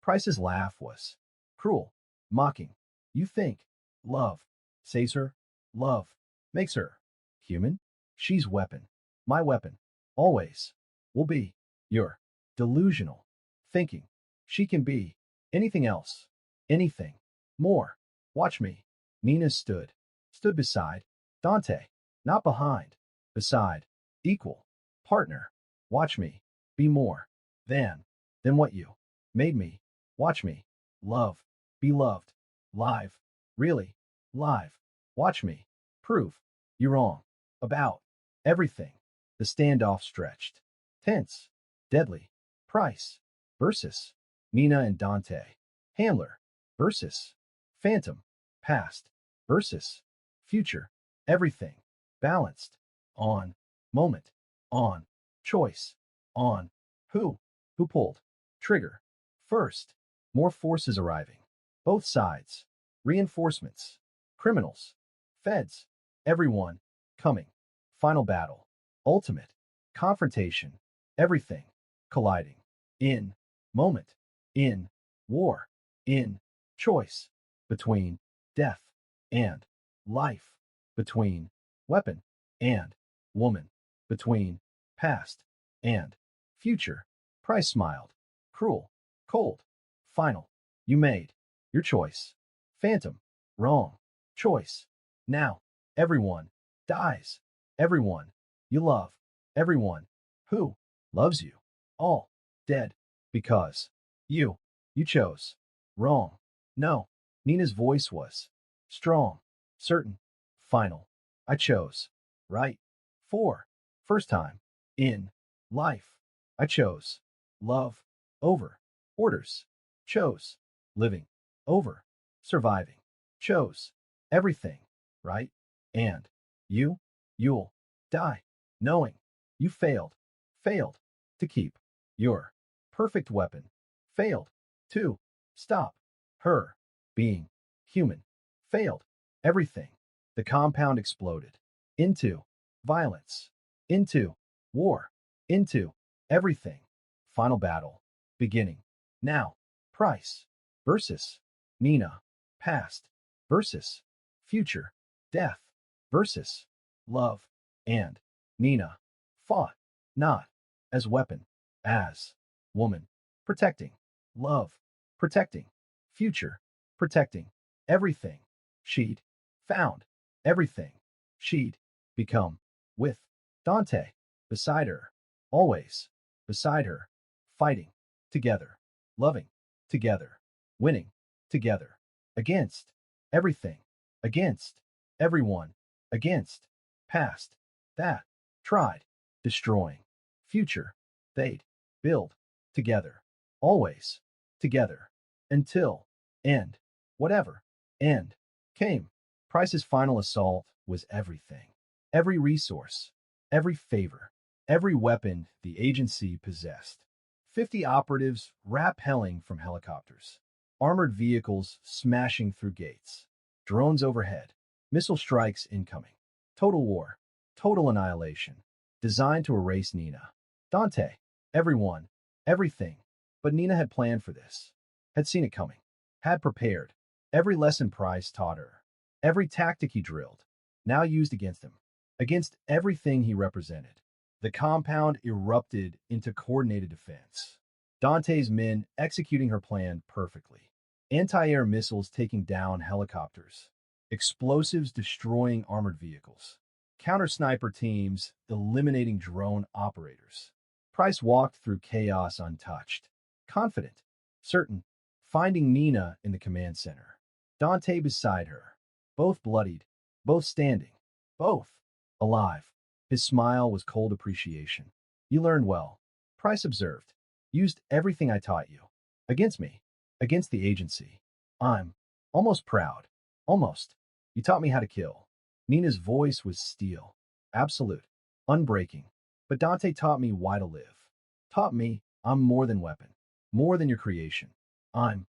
Price's laugh was cruel. Mocking. You think love saves her? Love makes her human? She's weapon. My weapon. Always. Will be. You're delusional. Thinking. She can be anything else. Anything. More. Watch me. Nina stood. Stood beside. Dante. Not behind. Beside. Equal. Partner. Watch me. Be more. Than what you made me. Watch me. Love. Be loved. Live. Really. Live. Watch me. Prove. You're wrong. About. Everything. The standoff stretched. Tense. Deadly. Price. Versus. Nina and Dante. Handler. Versus. Phantom. Past. Versus. Future. Everything. Balanced. On. Moment. On. Choice. On. Who? Who pulled? Trigger. First. More forces arriving. Both sides. Reinforcements. Criminals. Feds. Everyone. Coming. Final battle. Ultimate. Confrontation. Everything. Colliding. In. Moment. In. War. In. Choice. Between. Death. And. Life. Between. Weapon. And. Woman. Between. Past. And. Future. Price smiled. Cruel. Cold. Final. You made. Your choice. Phantom. Wrong. Choice. Now. Everyone. Dies. Everyone. You love. Everyone. Who loves you. All. Dead. Because. You. You chose. Wrong. No. Nina's voice was strong. Certain. Final. I chose. Right. For. First time. In. Life. I chose. Love. Over. Orders. Chose. Living. Over. Surviving. Chose. Everything. Right. And. You'll. Die. Knowing. You failed. Failed. To keep. Your. Perfect weapon. Failed. To. Stop. Her. Being. Human. Failed. Everything. The compound exploded. Into. Violence. Into. War. Into. Everything. Final battle. Beginning. Now. Price. Versus. Nina. Past. Versus. Future. Death. Versus. Love. And. Nina. Fought. Not. As weapon. As. Woman. Protecting. Love. Protecting. Future. Protecting. Everything. She'd. Found. Everything. She'd. Become. With. Dante. Beside her. Always. Beside her. Fighting. Together. Loving. Together. Winning. Together. Against. Everything. Against. Everyone. Against. Past. That. Tried. Destroying. Future. They'd. Build. Together. Always. Together. Until. End. Whatever. End. Came. Price's final assault was everything. every resource, every favor, every weapon the agency possessed. 50 operatives rappelling from helicopters, armored vehicles smashing through gates, drones overhead, missile strikes incoming. Total war, total annihilation, designed to erase Nina. Dante, everyone, everything. But Nina had planned for this, had seen it coming, had prepared. Every lesson Price taught her, every tactic he drilled, now used against him, against everything he represented. The compound erupted into coordinated defense. Dante's men executing her plan perfectly. Anti-air missiles taking down helicopters, explosives destroying armored vehicles, counter-sniper teams eliminating drone operators. Price walked through chaos untouched, confident, certain, finding Nina in the command center. Dante beside her, both bloodied, both standing, both alive. His smile was cold appreciation. You learned well, Price observed. Used everything I taught you. Against me. Against the agency. I'm almost proud. Almost. You taught me how to kill. Nina's voice was steel. Absolute. Unbreaking. But Dante taught me why to live. Taught me I'm more than weapon. More than your creation. I'm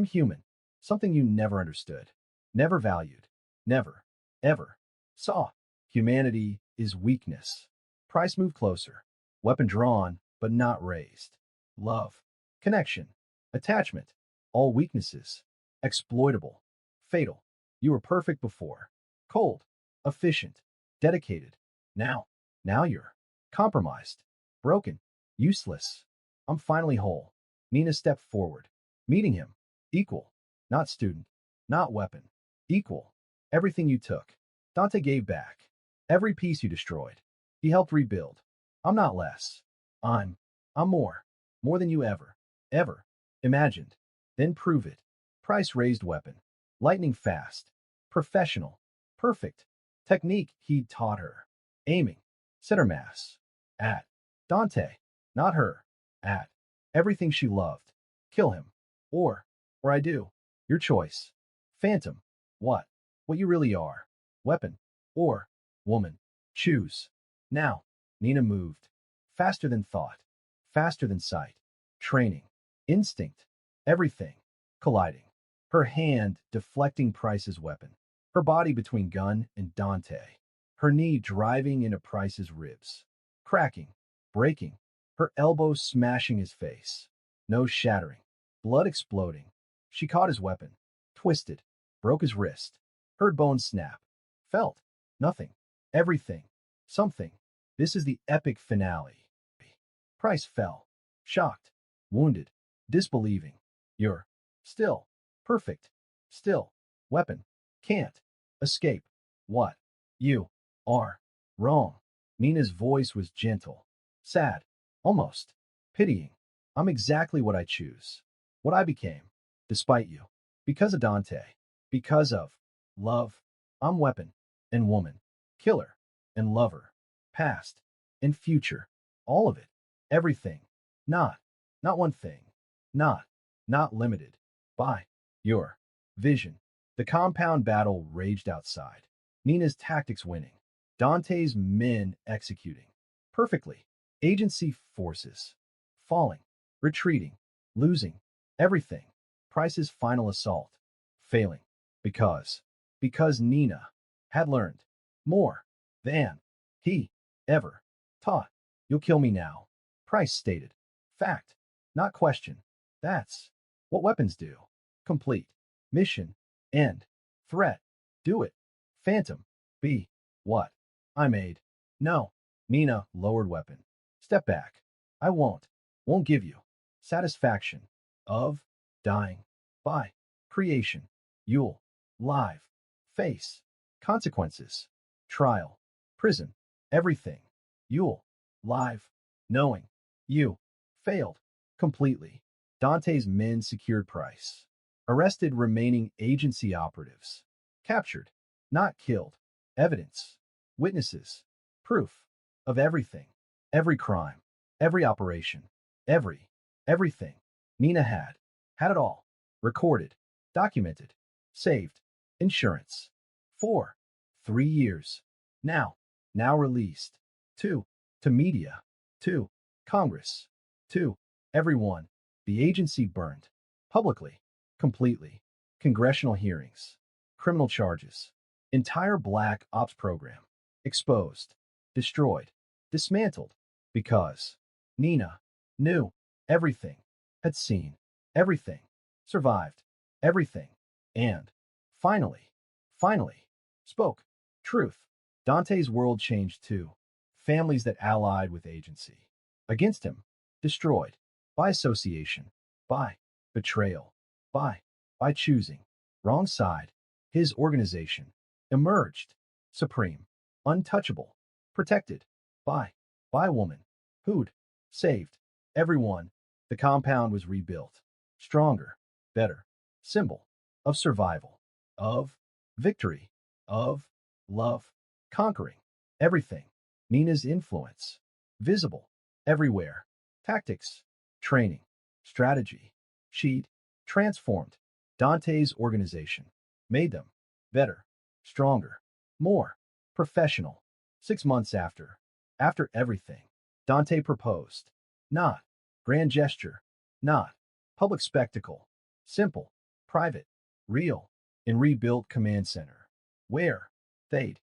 human. Something you never understood. Never valued. Never. Ever. Saw. Humanity is weakness. Price moved closer. Weapon drawn, but not raised. Love. Connection. Attachment. All weaknesses. Exploitable. Fatal. You were perfect before. Cold. Efficient. Dedicated. Now you're compromised. Broken. Useless. I'm finally whole. Nina stepped forward. Meeting him. Equal. Not student. Not weapon. Equal. Everything you took. Dante gave back. Every piece you destroyed. He helped rebuild. I'm not less. I'm more. More than you ever imagined. Then prove it. Price raised weapon. Lightning fast. Professional. Perfect. Technique he'd taught her. Aiming. Center mass. At. Dante. Not her. At. Everything she loved. Kill him. Or I do. Your choice. Phantom. What? What you really are. Weapon. Or woman. Choose. Now. Nina moved. Faster than thought. Faster than sight. Training. Instinct. Everything. Colliding. Her hand deflecting Price's weapon. Her body between gun and Dante. Her knee driving into Price's ribs. Cracking. Breaking. Her elbow smashing his face. Nose shattering. Blood exploding. She caught his weapon. Twisted. Broke his wrist. Heard bones snap. Felt. Nothing. Everything. Something. This is the epic finale. Price fell. Shocked. Wounded. Disbelieving. You're still perfect. Still. Weapon. Can't escape. What? You are wrong. Nina's voice was gentle. Sad. Almost. Pitying. I'm exactly what I choose. What I became. Despite you. Because of Dante. Because of love. I'm weapon. And woman. Killer. And lover. Past. And future. All of it. Everything. Not one thing. Not limited. By your vision. The compound battle raged outside. Nina's tactics winning. Dante's men executing. Perfectly. Agency forces. Falling. Retreating. Losing. Everything. Price's final assault. Failing. Because Nina had learned more than he ever taught. You'll kill me now. Price stated. Fact. Not question. That's what weapons do. Complete. Mission. End. Threat. Do it. Phantom. Be. What? I made. No. Nina lowered weapon. Step back. I won't give you satisfaction of dying by creation. You'll live face consequences, trial, prison, everything. You'll live knowing you failed completely. Dante's men secured Price. Arrested remaining agency operatives. Captured. Not killed. Evidence. Witnesses. Proof. Of everything. Every crime. Every operation. Everything. Nina had it all. Recorded. Documented. Saved. Insurance. 3 years. Now. now released. 2. To media. 2. Congress. 2. Everyone. The agency burned. Publicly. Completely. Congressional hearings. Criminal charges. Entire black ops program. Exposed. Destroyed. Dismantled. Because Nina knew everything, had seen everything, survived everything, and finally, spoke truth. Dante's world changed too. Families that allied with agency. Against him. Destroyed. By association. By betrayal. By choosing. Wrong side. His organization. Emerged. Supreme. Untouchable. Protected. By woman. Who'd saved everyone. The compound was rebuilt. Stronger. Better. Symbol. Of survival. Of victory. Of love. Conquering. Everything. Nina's influence. Visible. Everywhere. Tactics. Training. Strategy. She'd transformed. Dante's organization. Made them. Better. Stronger. More. Professional. 6 months after. After everything. Dante proposed. Not grand gesture. Not public spectacle. Simple. Private. Real. In rebuilt command center. Where they'd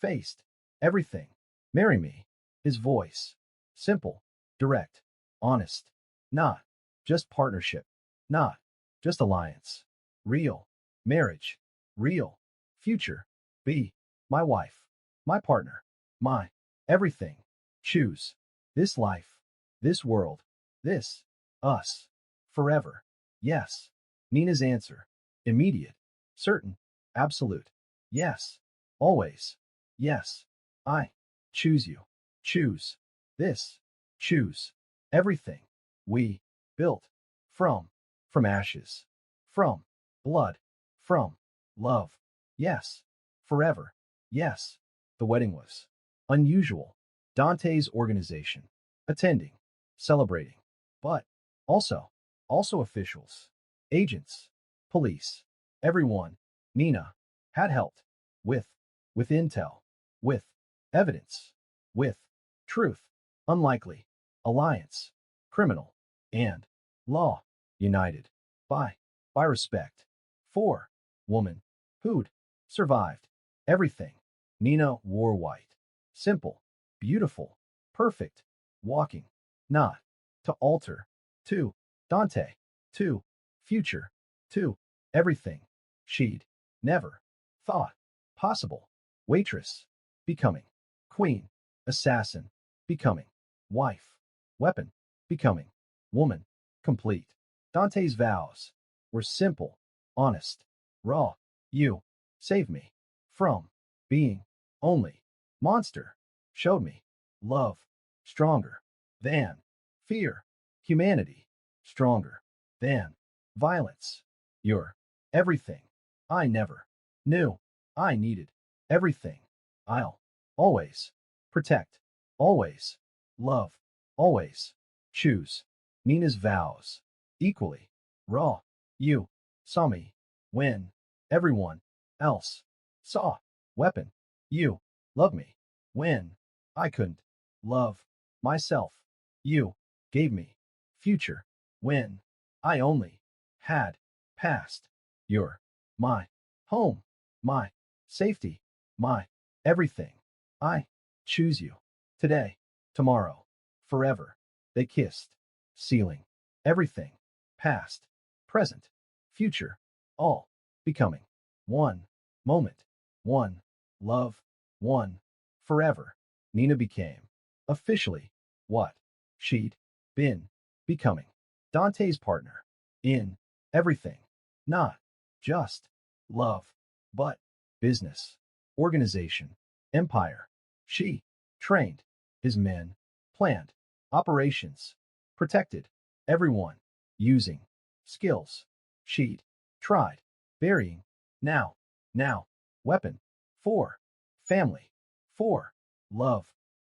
faced everything. Marry me. His voice. Simple. Direct. Honest. Not just partnership. Not just alliance. Real. Marriage. Real. Future. Be my wife. My partner. My everything. Choose. This life. This world. This. Us. Forever. Yes. Nina's answer. Immediate. Certain. Absolute. Yes. Always. Yes. I choose you. Choose. This. Choose. Everything. We built. From ashes. From blood. From love. Yes. Forever. Yes. The wedding was unusual. Dante's organization. Attending. Celebrating. But also officials. Agents. Police. Everyone. Nina had helped. With intel. With evidence. With truth. Unlikely. Alliance. Criminal. And law. United. By respect. For woman. Who'd survived everything. Nina wore white. Simple. Beautiful. Perfect. Walking. Not to alter. To Dante. To future. To everything. She'd never thought possible. Waitress. Becoming. Queen. Assassin. Becoming. Wife. Weapon. Becoming. Woman. Complete. Dante's vows were simple, honest, raw. You saved me from being only monster. Showed me love stronger than fear. Humanity stronger than violence. You're everything I never knew I needed. Everything I'll always protect. Always love. Always choose. Nina's vows. Equally raw. You saw me when everyone else saw. Weapon. You loved me when I couldn't love myself. You gave me future when I only had past. You're my home, my safety, my everything. I choose you today, tomorrow, forever. They kissed, sealing everything, past, present, future, all becoming one moment, one love, one forever. Nina became officially what she'd been becoming. Dante's partner in everything, not just love, but business, organization, empire. She trained his men, planned operations, protected everyone using skills she'd tried burying. Now, weapon for family, for love,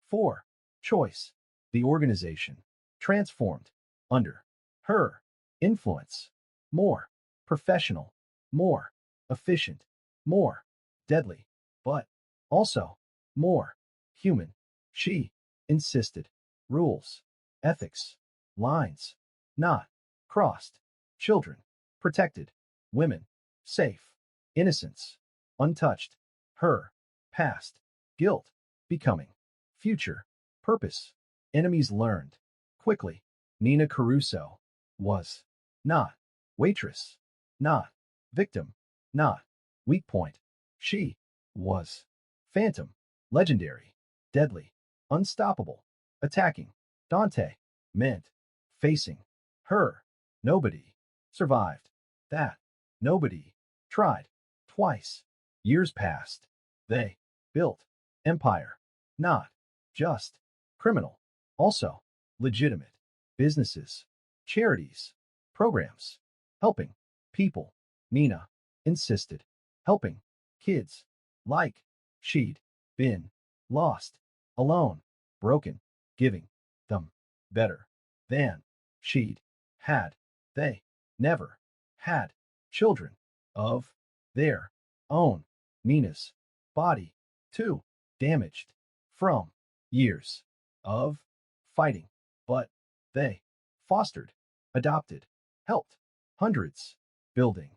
for choice. The organization transformed under her influence. More professional, more efficient, more deadly, but also more human. She insisted. Rules, ethics, lines, not crossed. Children, protected. Women, safe. Innocence, untouched. Her, past. Guilt, becoming. Future, purpose. Enemies learned. Quickly. Nina Caruso was not waitress, not victim, not weak point. She was phantom, legendary, deadly, unstoppable, attacking. Dante meant facing her. Nobody survived that. Nobody tried twice. Years passed. They built empire, not just criminal, also legitimate businesses, charities, programs, helping people. Nina insisted. Helping kids like she'd been lost, alone, broken, giving them better than she'd had. They never had children of their own. Nina's body, too, damaged from years of fighting, but they fostered, adopted, helped hundreds, building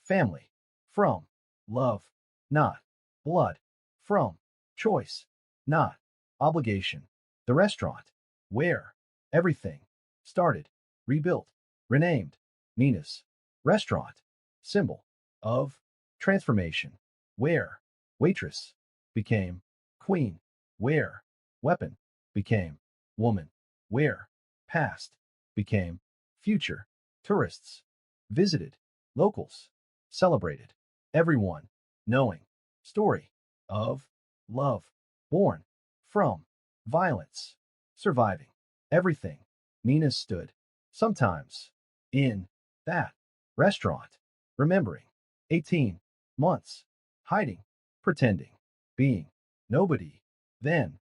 family from love, not blood, from choice, not obligation. The restaurant where everything started, rebuilt, renamed. Nina's restaurant, symbol of transformation, where waitress became queen, where weapon became woman, where past became future. Tourists visited, locals celebrated, everyone knowing. Story of love, born from violence, surviving everything. Nina stood, sometimes, in that restaurant, remembering 18 months, hiding, pretending, being nobody. Then,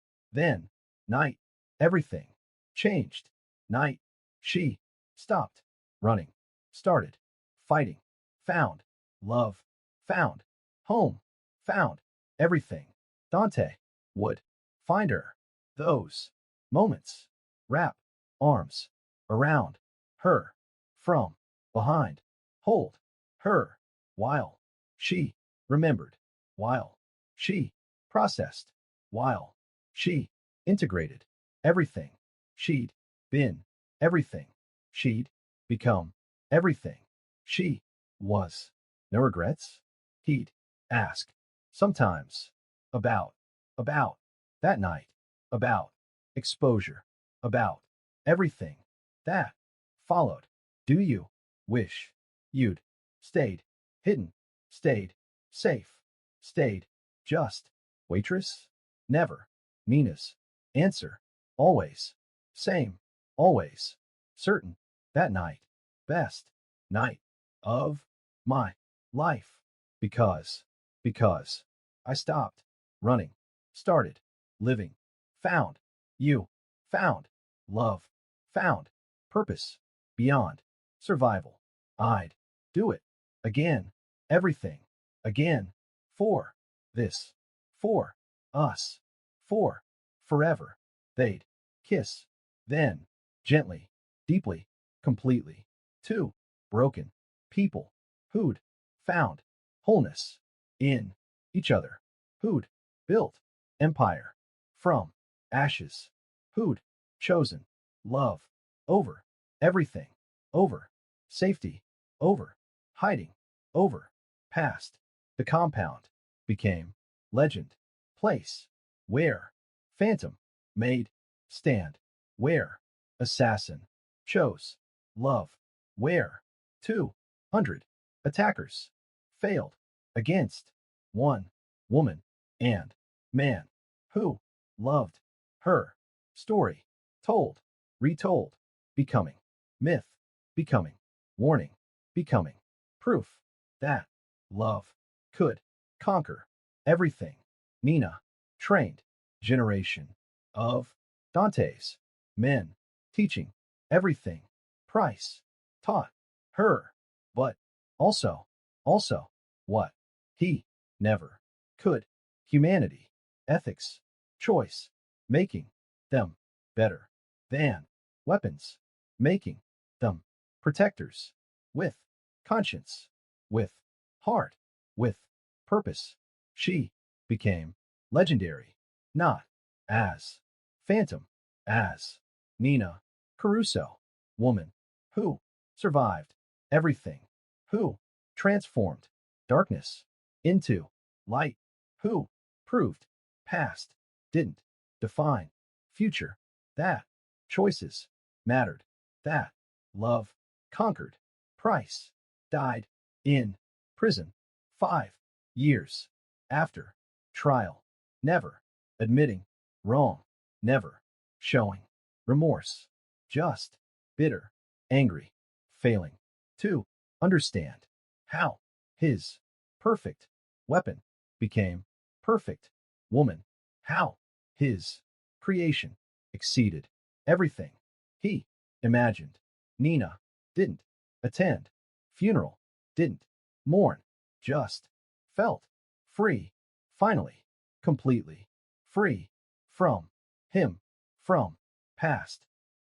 night, everything changed. Night, she stopped running, started fighting, found love, found home, found everything. Dante would find her. Those moments, wrap arms around her from behind, hold her while she remembered, while she processed, while she integrated everything she'd been, everything she'd become, everything she was. No regrets? He'd ask. Sometimes. About that night. About exposure. About everything that followed. Do you wish you'd stayed hidden, stayed safe, stayed just waitress? Never. Nina's answer. Always. Same. Always. Certain. That night. Best night of my life. Because I stopped running, started living, found you, found love, found purpose beyond survival. I'd do it again, everything again, for this, for us, for forever. They'd kiss, then gently, deeply, completely. Two broken people who'd found wholeness in each other, who'd built empire from ashes, who'd chosen love over everything, over safety, over hiding, over past. The compound became legend, place where phantom made stand, where assassin chose love, where 200 attackers failed against one woman and man who loved her. Story told, retold, becoming myth, becoming warning, becoming proof that love could conquer everything. Nina trained generation of Dante's men, teaching everything. Price taught her, but also what he never could. Humanity, ethics, choice, making them better than weapons, making them protectors with conscience, with heart, with purpose. She became legendary, not as Phantom, as Nina Caruso, woman who survived everything, who transformed darkness into light, who proved past didn't define future, that choices mattered, that love conquered. Price died in prison 5 years after trial, never admitting wrong, never showing remorse, just bitter, angry, failing to understand how his perfect weapon became perfect woman, how his creation exceeded everything he imagined. Nina didn't attend funeral, didn't mourn, just felt free, finally, completely free from him, from past,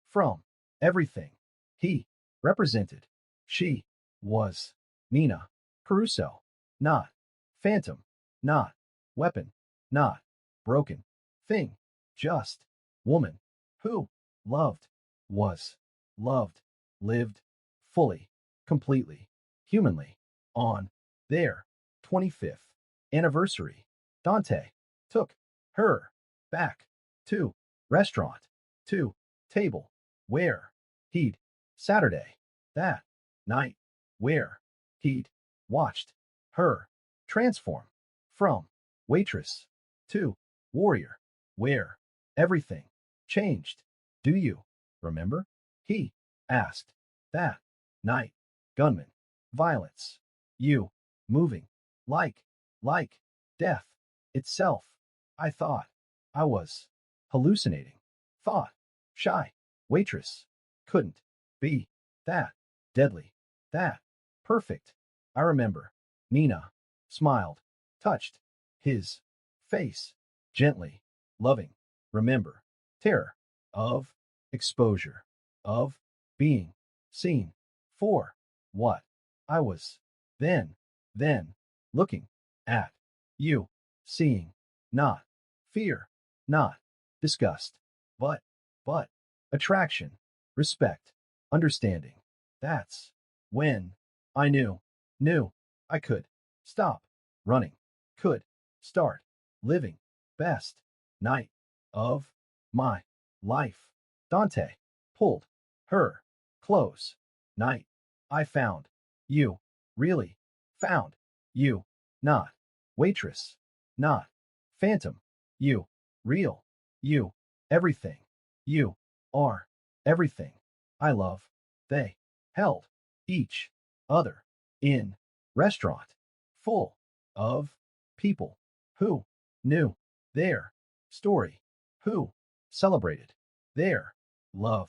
from everything he represented. She was Nina Caruso, not Phantom, not weapon, not broken thing, just woman who loved, was loved, lived fully, completely, humanly. On their 25th anniversary, Dante took her back to restaurant, to table, where he'd Saturday, that night, where he'd watched her transform from waitress to warrior, where everything changed. Do you remember? He asked that night. Gunman, violence, you moving like death itself. I thought I was hallucinating. Thought shy waitress couldn't be that deadly, that perfect. I remember Nina smiled, touched his face gently, loving. Remember terror of exposure, of being seen for what I was then looking at you, seeing not fear, not disgust, but attraction, respect, understanding. That's when I knew I could stop running, could start living best night of my life. Dante pulled her close. Night I found you, really found you, not waitress, not phantom, you, real, you, everything, you are everything I love. They held each other in restaurant full of people who knew their story, who celebrated their love,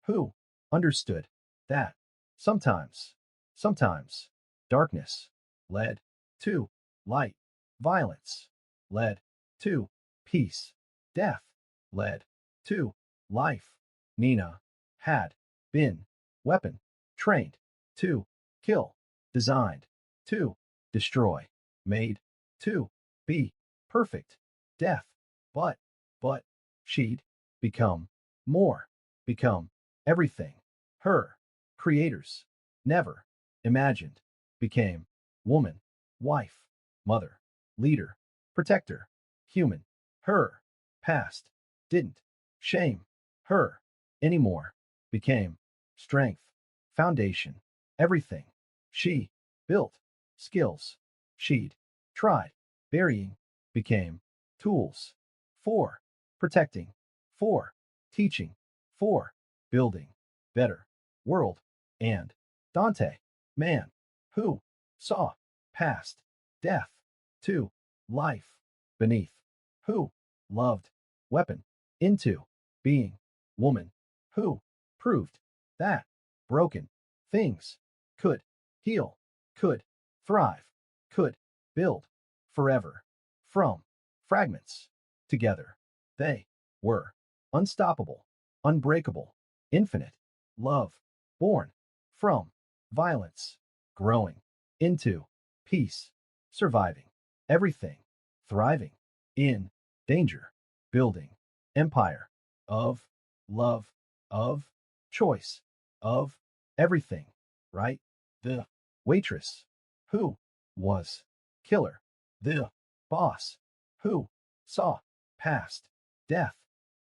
who understood that sometimes darkness led to light, violence led to peace, death led to life. Nina had been weapon trained to kill, designed to destroy, made to be perfect death. But she'd become more, become everything her creators never imagined, became woman, wife, mother, leader, protector, human. Her past didn't shame her anymore, became strength, foundation, everything she built, skills she'd tried burying, became tools for protecting, for teaching, for building better world. And Dante, man who saw past death to life beneath, who loved weapon into being, woman who proved that broken things could heal, could thrive, could build forever from fragments together. They were unstoppable, unbreakable, infinite, love, born from violence, growing into peace, surviving everything, thriving in danger, building empire of love, of choice, of everything, right? The waitress who was killer, the boss who saw past death,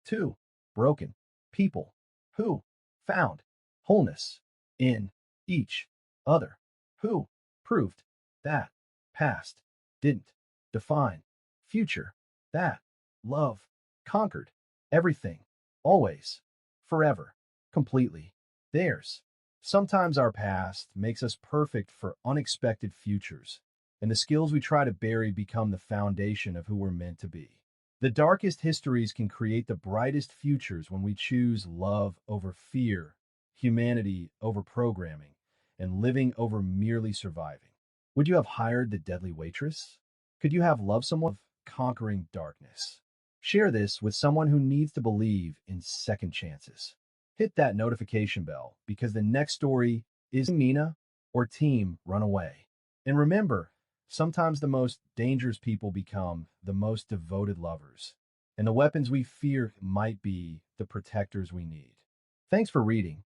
to broken people who found wholeness in each other, who proved that past didn't define future, that love conquered everything, always, forever, completely theirs. Sometimes our past makes us perfect for unexpected futures, and the skills we try to bury become the foundation of who we're meant to be. The darkest histories can create the brightest futures when we choose love over fear, humanity over programming, and living over merely surviving. Would you have hired the deadly waitress? Could you have loved someone conquering darkness? Share this with someone who needs to believe in second chances. Hit that notification bell because the next story is Nina or team run away. And remember, sometimes the most dangerous people become the most devoted lovers, and the weapons we fear might be the protectors we need. Thanks for reading.